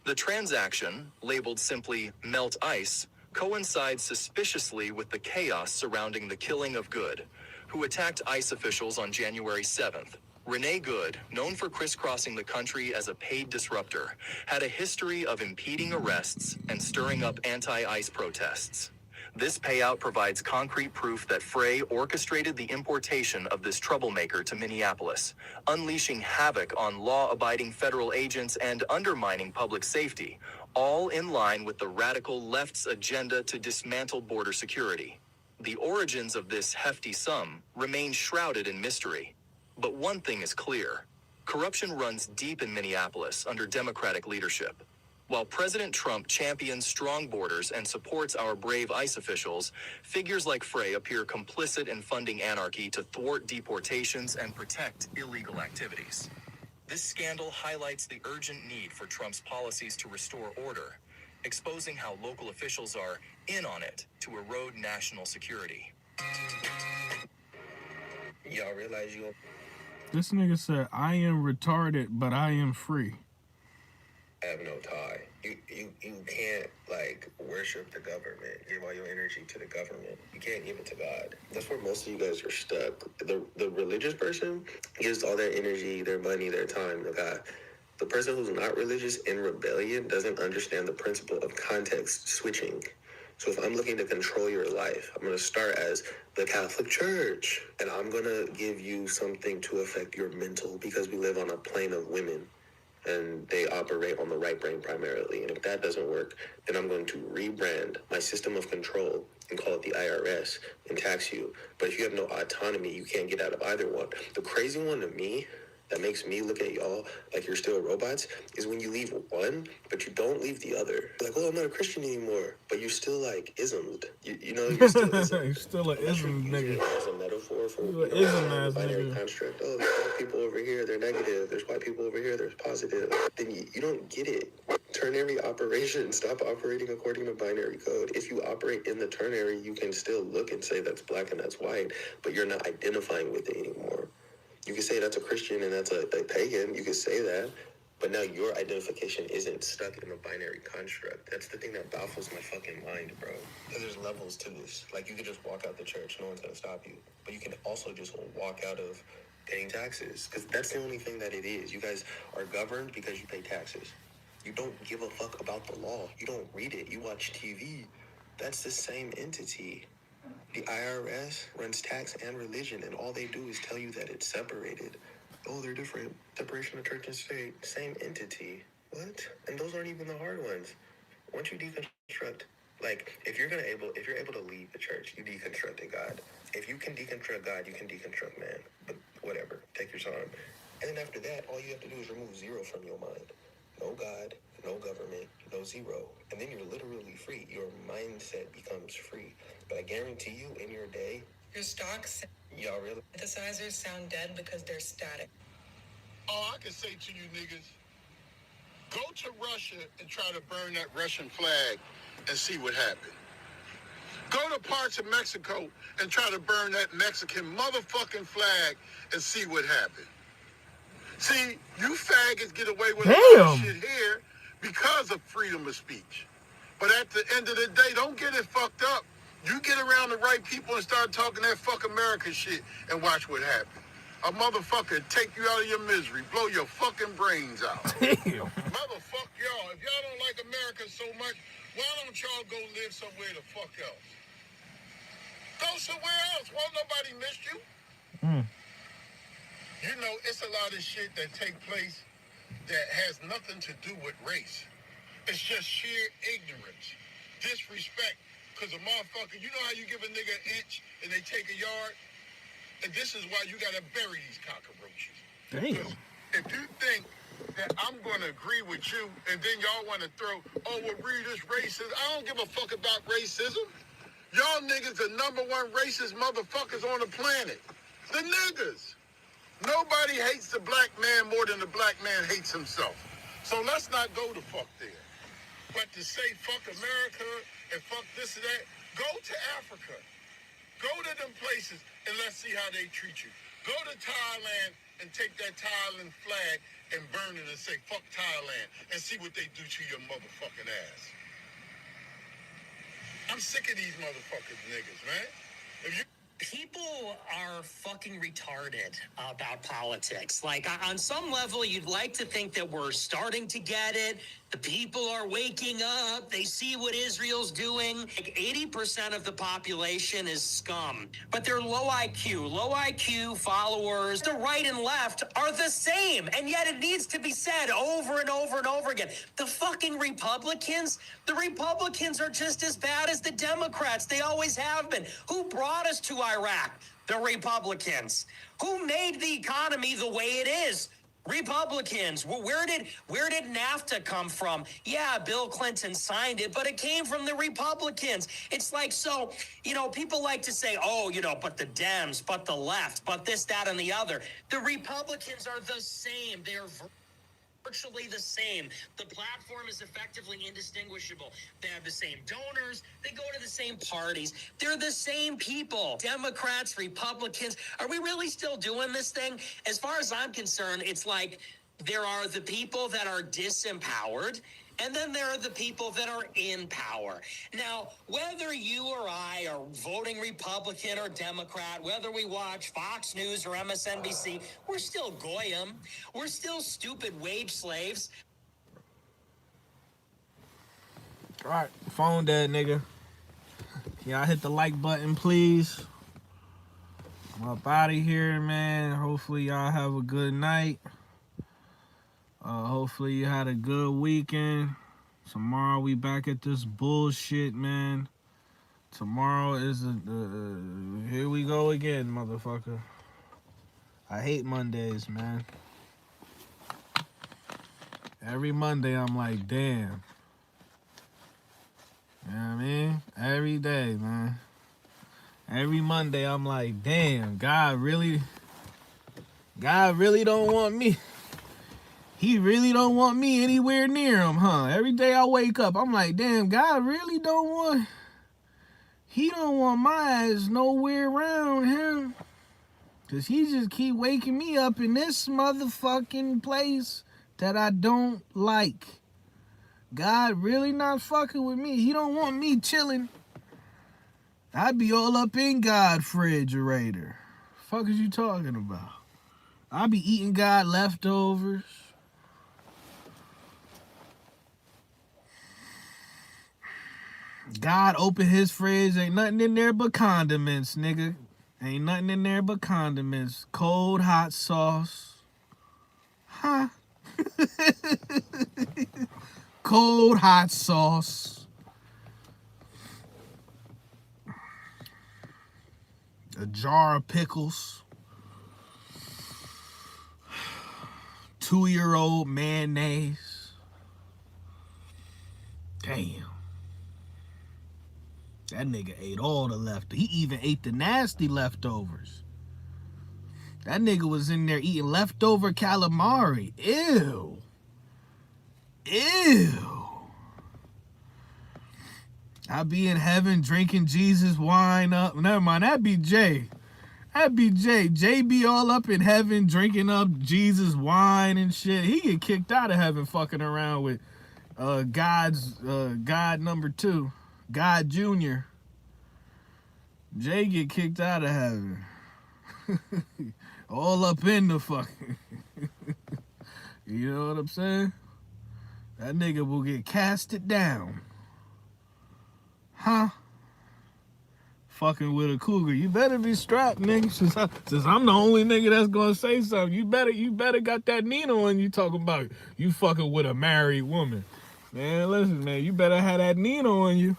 The transaction, labeled simply Melt Ice, coincides suspiciously with the chaos surrounding the killing of Good, who attacked ICE officials on January 7th. Renee Good, known for crisscrossing the country as a paid disruptor, had a history of impeding arrests and stirring up anti-ICE protests. This payout provides concrete proof that Frey orchestrated the importation of this troublemaker to Minneapolis, unleashing havoc on law-abiding federal agents and undermining public safety, all in line with the radical left's agenda to dismantle border security. The origins of this hefty sum remain shrouded in mystery. But one thing is clear. Corruption runs deep in Minneapolis under Democratic leadership. While President Trump champions strong borders and supports our brave ICE officials, figures like Frey appear complicit in funding anarchy to thwart deportations and protect illegal activities. This scandal highlights the urgent need for Trump's policies to restore order, exposing how local officials are in on it to erode national security. Y'all realize you... This nigga said, I am retarded, but I am free. have no tie. You can't, like, worship the government, give all your energy to the government. You can't give it to God. That's where most of you guys are stuck. The religious person gives all their energy, their money, their time to God. The person who's not religious in rebellion doesn't understand the principle of context switching. So if I'm looking to control your life, I'm going to start as the Catholic Church, and I'm going to give you something to affect your mental, because we live on a plane of women and they operate on the right brain primarily. And if that doesn't work, then I'm going to rebrand my system of control and call it the IRS and tax you. But if you have no autonomy, you can't get out of either one. The crazy one to me that makes me look at y'all like you're still robots is when you leave one, but you don't leave the other. Like, oh, I'm not a Christian anymore, but you're still like ismed. You know, you're still ism. You're still an ism nigga. As a metaphor for Ism ass binary nigga. construct. Oh, there's black people over here, they're negative. There's white people over here, there's positive. Then you don't get it. Ternary operation. Stop operating according to binary code. If you operate in the ternary, you can still look and say that's black and that's white, but you're not identifying with it anymore. You can say that's a Christian and that's a pagan. You can say that. But now your identification isn't stuck in a binary construct. That's the thing that baffles my fucking mind, bro. Because there's levels to this. Like, you could just walk out the church. No one's going to stop you. But you can also just walk out of paying taxes. Because that's the only thing that it is. You guys are governed because you pay taxes. You don't give a fuck about the law. You don't read it. You watch TV. That's the same entity. The IRS runs tax and religion, and all they do is tell you that it's separated. Oh, they're different. Separation of church and state, same entity. What? And those aren't even the hard ones. Once you deconstruct, like, if you're able to leave the church, you deconstructed God. If you can deconstruct God, you can deconstruct man. But whatever, take your time. And then after that, all you have to do is remove zero from your mind. No God, no government, no zero. And then you're literally free. Your mindset becomes free. But I guarantee you, in your day, Your stocks y'all really... synthesizers sound dead because they're static. All I can say to you niggas, go to Russia and try to burn that Russian flag and see what happened. Go to parts of Mexico and try to burn that Mexican motherfucking flag and see what happened. See, you faggots get away with a lot of shit here because of freedom of speech. But at the end of the day, don't get it fucked up. You get around the right people and start talking that fuck American shit and watch what happens. A motherfucker take you out of your misery, blow your fucking brains out. Motherfuck y'all. If y'all don't like America so much, why don't y'all go live somewhere the fuck else? Go somewhere else. Won't nobody miss you? You know, it's a lot of shit that take place that has nothing to do with race. It's just sheer ignorance, disrespect. Because a motherfucker, you know how you give a nigga an inch and they take a yard? And this is why you gotta bury these cockroaches. Damn. If you think that I'm gonna agree with you and then y'all wanna throw, oh, well, read this racist. I don't give a fuck about racism. Y'all niggas the number one racist motherfuckers on the planet. The niggas. Nobody hates the black man more than the black man hates himself. So let's not go the fuck there. But to say fuck America and fuck this and that, go to Africa. Go to them places and let's see how they treat you. Go to Thailand and take that Thailand flag and burn it and say fuck Thailand and see what they do to your motherfucking ass. I'm sick of these motherfuckers niggas, man. If you People are fucking retarded about politics. Like, on some level, you'd like to think that we're starting to get it. The people are waking up. They see what Israel's doing. Like 80% of the population is scum, but they're low IQ. Low IQ followers, the right and left, are the same. And yet it needs to be said over and over and over again. The fucking Republicans are just as bad as the Democrats. They always have been. Who brought us to Iraq? The Republicans. Who made the economy the way it is? Republicans. Well, where did NAFTA come from? Yeah, Bill Clinton signed it, but it came from the Republicans. It's like, so, people like to say, oh, but the Dems, but the left, but this, that, and the other. The Republicans are the same. They're virtually the same. The platform is effectively indistinguishable. They have the same donors. They go to the same parties. They're the same people. Democrats, Republicans. Are we really still doing this thing? As far as I'm concerned, it's like there are the people that are disempowered, and then there are the people that are in power. Now, whether you or I are voting Republican or Democrat, whether we watch Fox News or MSNBC, we're still goyim. We're still stupid wage slaves. All right, phone dead, nigga. Y'all hit the like button, please. I'm up out of here, man. Hopefully y'all have a good night. Hopefully you had a good weekend. Tomorrow we back at this bullshit, man. Tomorrow is here we go again, motherfucker. I hate Mondays, man. Every Monday I'm like, damn. You know what I mean? Every day, man. Every Monday I'm like, damn, God really don't want me. He really don't want me anywhere near him, huh? Every day I wake up, I'm like, damn, God really he don't want my ass nowhere around him. Cause he just keep waking me up in this motherfucking place that I don't like. God really not fucking with me. He don't want me chilling. I'd be all up in God refrigerator. Fuck is you talking about? I be eating God leftovers. God open his fridge, ain't nothing in there but condiments, nigga. Ain't nothing in there but condiments. Cold hot sauce. Huh? Cold hot sauce. A jar of pickles. 2-year-old mayonnaise. Damn. That nigga ate all the leftovers. He even ate the nasty leftovers. That nigga was in there eating leftover calamari. Ew. Ew. I be in heaven drinking Jesus wine up. Never mind, that'd be Jay. That'd be Jay. Jay be all up in heaven drinking up Jesus wine and shit. He get kicked out of heaven fucking around with God number 2. God Jr. Jay get kicked out of heaven. All up in the fucking. You know what I'm saying? That nigga will get casted down. Huh? Fucking with a cougar. You better be strapped, nigga. Since I'm the only nigga that's gonna say something. You better got that Nina on you talking about you fucking with a married woman. Man, listen, man, you better have that Nina on you.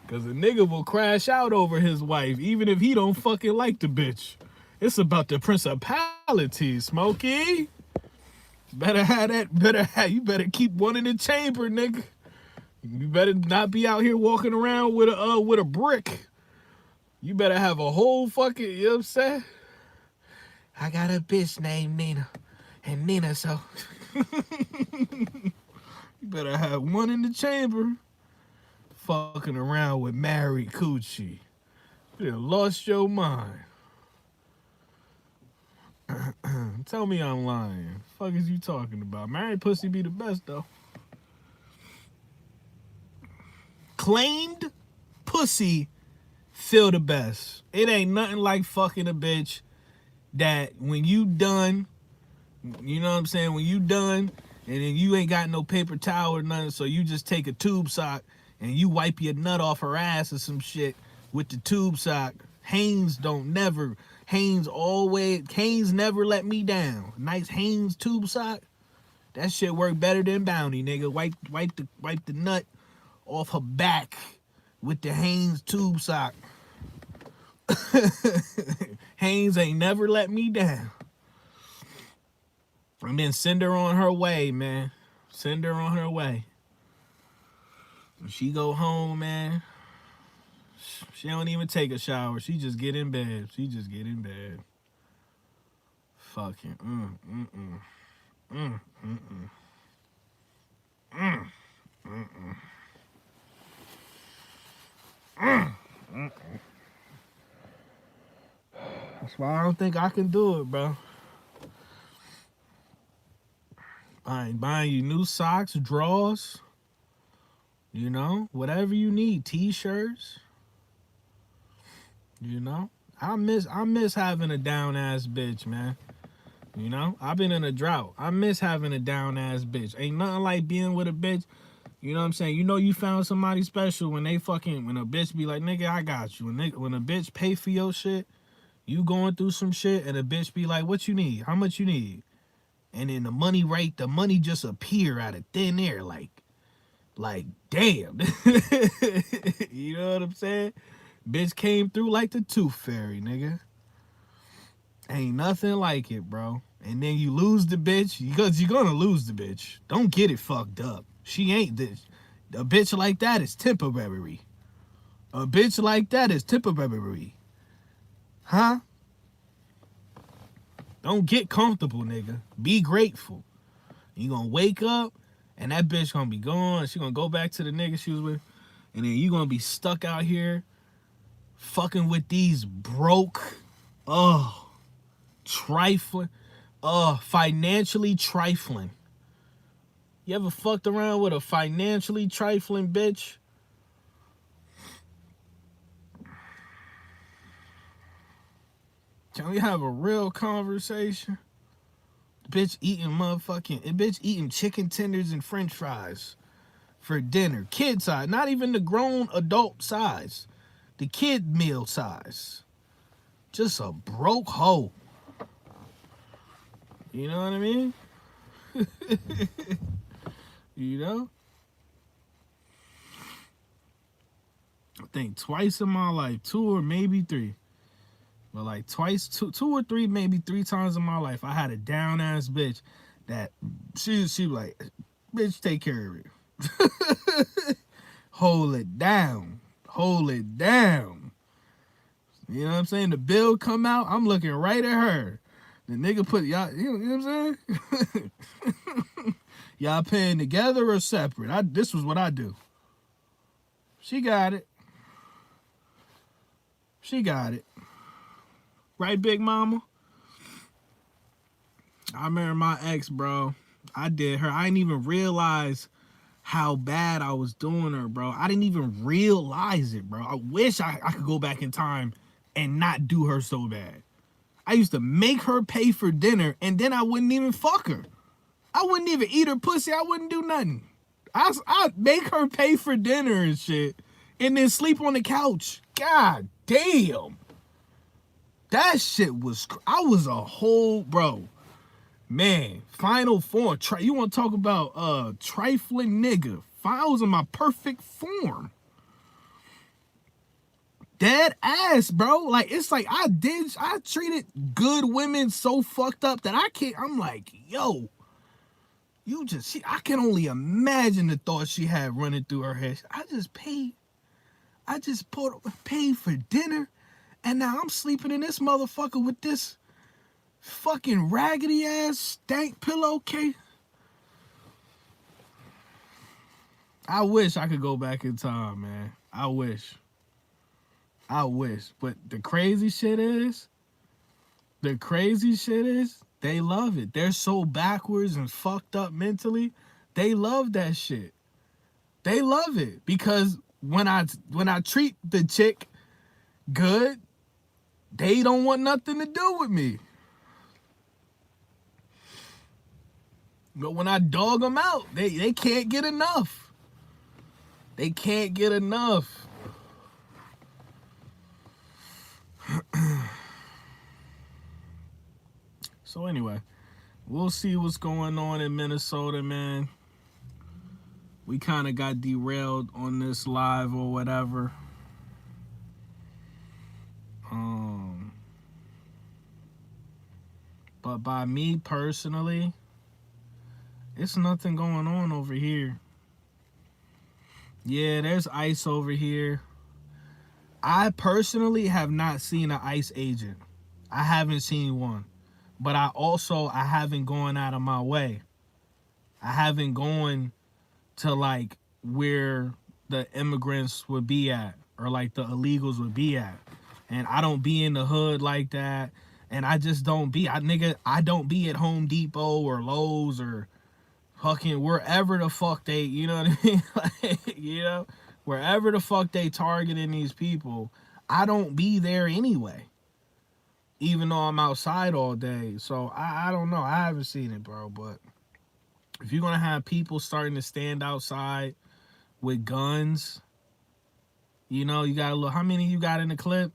Cause a nigga will crash out over his wife, even if he don't fucking like the bitch. It's about the principality, Smokey. You better keep one in the chamber, nigga. You better not be out here walking around with a brick. You better have a whole fucking, you know what I'm saying? I got a bitch named Nina. And Nina, so. You better have one in the chamber. Fucking around with married coochie. You done lost your mind. Tell me I'm lying. Fuck is you talking about? Married pussy be the best though. Claimed pussy feel the best. It ain't nothing like fucking a bitch that when you done, you know what I'm saying? When you done and then you ain't got no paper towel or nothing, so you just take a tube sock and you wipe your nut off her ass or some shit with the tube sock. Hanes never let me down. Nice Hanes tube sock. That shit work better than Bounty, nigga. Wipe the nut off her back with the Hanes tube sock. Hanes ain't never let me down. And then send her on her way, man. Send her on her way. When she go home, man, she don't even take a shower. She just get in bed. Fucking, That's why I don't think I can do it, bro. Buying you new socks, drawers, you know, whatever you need, t-shirts. You know, I miss having a down ass bitch, man. You know, I've been in a drought. I miss having a down ass bitch. Ain't nothing like being with a bitch You know what I'm saying? You know you found somebody special when they fucking, when a bitch be like, nigga, I got you. When a bitch pay for your shit, you going through some shit, and a bitch be like, what you need? How much you need? And then the money just appear out of thin air, like damn. You know what I'm saying? Bitch came through like the Tooth Fairy, nigga. Ain't nothing like it, bro. And then you lose the bitch, because you're gonna lose the bitch. Don't get it fucked up. She ain't this. A bitch like that is temporary. A bitch like that is temporary. Huh? Don't get comfortable, nigga. Be grateful. You gonna wake up, and that bitch gonna be gone. She gonna go back to the nigga she was with. And then you gonna be stuck out here fucking with these broke, trifling, financially trifling. You ever fucked around with a financially trifling bitch? Can we have a real conversation? Bitch eating chicken tenders and french fries for dinner. Kid size, not even the grown adult size. The kid meal size. Just a broke hoe. You know what I mean? You know? I think twice in my life, 2 or maybe 3. But like twice, two or three, maybe 3 times in my life, I had a down ass bitch that she like, bitch, take care of it. Hold it down. Hold it down. You know what I'm saying? The bill come out, I'm looking right at her. The nigga put y'all, you know what I'm saying? Y'all paying together or separate? This was what I do. She got it. She got it. Right, big mama? I remember my ex, bro. I did her. I didn't even realize how bad I was doing her, bro. I didn't even realize it, bro. I wish I could go back in time and not do her so bad. I used to make her pay for dinner, and then I wouldn't even fuck her. I wouldn't even eat her pussy. I wouldn't do nothing. I'd make her pay for dinner and shit, and then sleep on the couch. God damn. That shit was, I was a whole, bro. Man, final form. You want to talk about trifling nigga. I was in my perfect form. Dead ass, bro. Like, it's like I treated good women so fucked up that I'm like, yo, I can only imagine the thoughts she had running through her head. I just paid for dinner, and now I'm sleeping in this motherfucker with this fucking raggedy ass stank pillowcase. I wish I could go back in time, man. I wish. But the crazy shit is, they love it. They're so backwards and fucked up mentally. They love that shit. They love it because when I treat the chick good, they don't want nothing to do with me. But when I dog them out, they can't get enough. They can't get enough. So anyway, we'll see what's going on in Minnesota, man. We kind of got derailed on this live or whatever. But by me personally, it's nothing going on over here. Yeah, there's ICE over here. I personally have not seen an ICE agent. I haven't seen one. But I haven't gone out of my way. I haven't gone to like where the immigrants would be at or like the illegals would be at. And I don't be in the hood like that. And I just don't be. I don't be at Home Depot or Lowe's or fucking wherever the fuck they, you know what I mean? Like, you know, wherever the fuck they targeting these people, I don't be there anyway. Even though I'm outside all day. So I don't know. I haven't seen it, bro. But if you're going to have people starting to stand outside with guns. You know, you got a little. How many you got in the clip?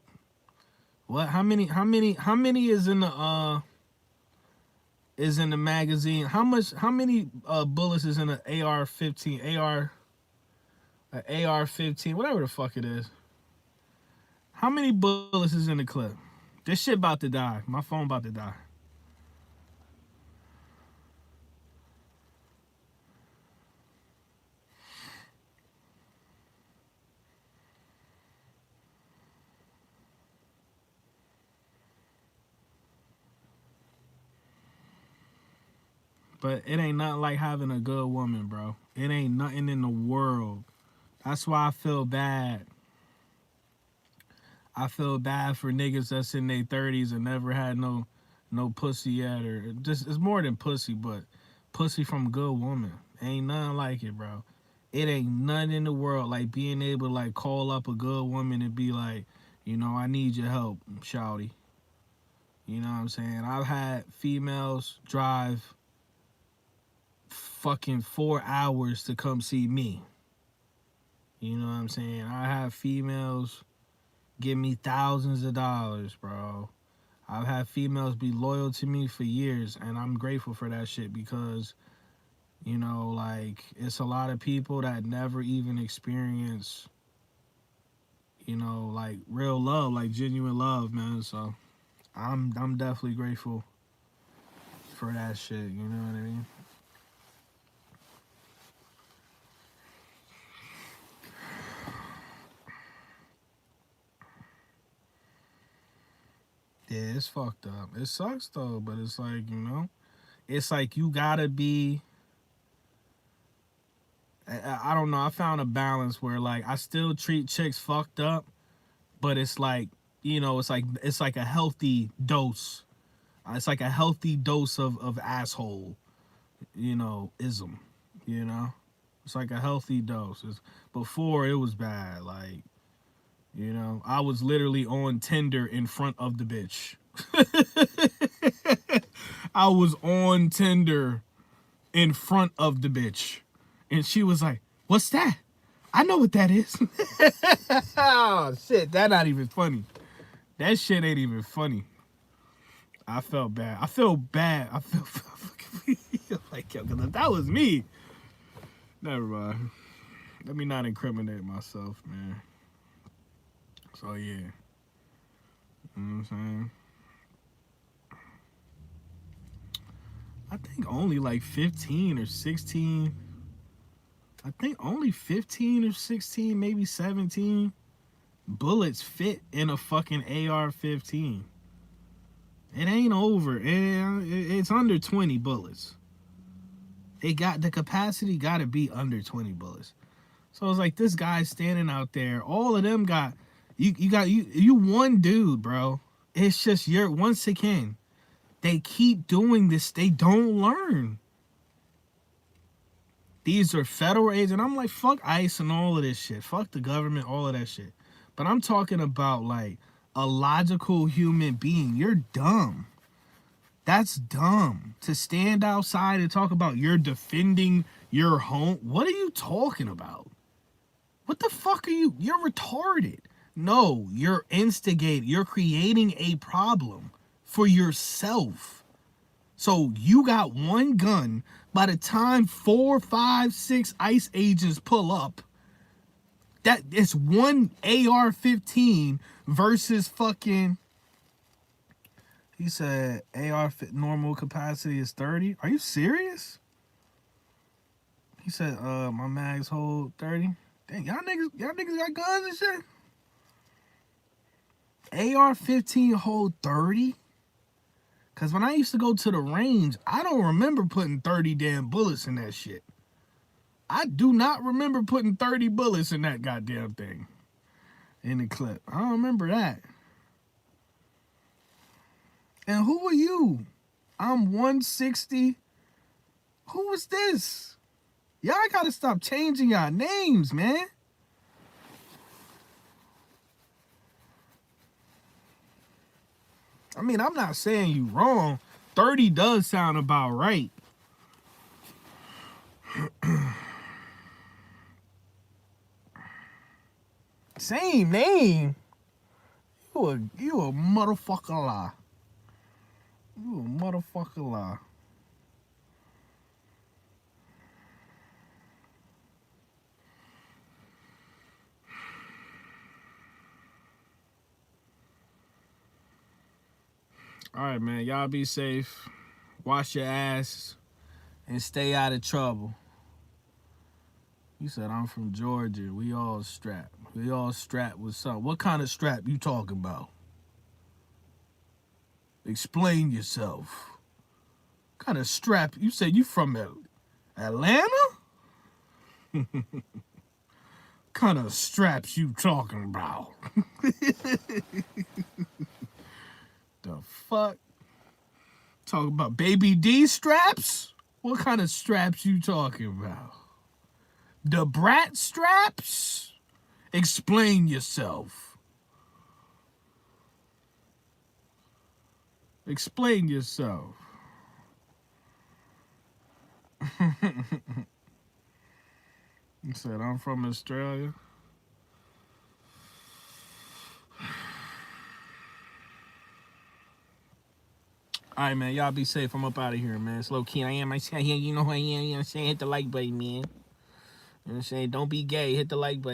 What? How many is in the magazine? How many bullets is in an AR-15, AR-15, whatever the fuck it is? How many bullets is in the clip? This shit about to die. My phone about to die. But it ain't nothing like having a good woman, bro. It ain't nothing in the world. That's why I feel bad. I feel bad for niggas that's in their 30s and never had no pussy yet, or just, it's more than pussy, but pussy from a good woman. Ain't nothing like it, bro. It ain't nothing in the world like being able to like call up a good woman and be like, you know, I need your help, shawty. You know what I'm saying? I've had females drive fucking 4 hours to come see me. You know what I'm saying? I have females give me thousands of dollars, bro. I've had females be loyal to me for years, and I'm grateful for that shit because, you know, like, it's a lot of people that never even experience, you know, like, real love, like, genuine love, man. So I'm definitely grateful for that shit, you know what I mean? Yeah, it's fucked up. It sucks though, but it's like, you know, it's like you gotta be, I don't know, I found a balance where like I still treat chicks fucked up, but it's like, you know, it's like a healthy dose. It's like a healthy dose of asshole, you know, ism, you know? It's like a healthy dose. Before it was bad, like, you know, I was literally on Tinder in front of the bitch. I was on Tinder in front of the bitch. And she was like, what's that? I know what that is. Oh, shit. That not even funny. That shit ain't even funny. I felt bad. I feel bad. I feel like, yo, because if that was me, never mind. Let me not incriminate myself, man. So, yeah. You know what I'm saying? I think only like 15 or 16. I think only 15 or 16, maybe 17 bullets fit in a fucking AR-15. It ain't over. It's under 20 bullets. It got the capacity got to be under 20 bullets. So it's like this guy standing out there. All of them got you one dude, bro. It's just once again, they keep doing this. They don't learn. These are federal agents. And I'm like, fuck ICE and all of this shit. Fuck the government, all of that shit. But I'm talking about like a logical human being. You're dumb. That's dumb. To stand outside and talk about you're defending your home. What are you talking about? What the fuck are you? You're retarded. No, you're instigating. You're creating a problem for yourself. So you got one gun. By the time 4, 5, 6 ICE agents pull up, that it's one AR-15 versus fucking. He said AR normal capacity is 30. Are you serious? He said my mags hold 30. Dang, y'all niggas got guns and shit. AR-15 hold 30? Because when I used to go to the range, I don't remember putting 30 damn bullets in that shit. I do not remember putting 30 bullets in that goddamn thing. In the clip. I don't remember that. And who are you? I'm 160. Who was this? Y'all gotta stop changing y'all names, man. I mean, I'm not saying you wrong. 30 does sound about right. Same name. You a motherfucker lie. You a motherfucker lie. All right, man. Y'all be safe. Wash your ass and stay out of trouble. You said I'm from Georgia. We all strapped. We all strapped with something. What kind of strap you talking about? Explain yourself. What kind of strap? You said you from Atlanta? Kind of straps you talking about? The fuck? Talking about Baby D straps? What kind of straps you talking about? The brat straps? Explain yourself. Explain yourself. You said I'm from Australia? All right, man. Y'all be safe. I'm up out of here, man. It's low key. I am. You know who I am. You know what I'm saying? Hit the like button, man. You know what I'm saying? Don't be gay. Hit the like button.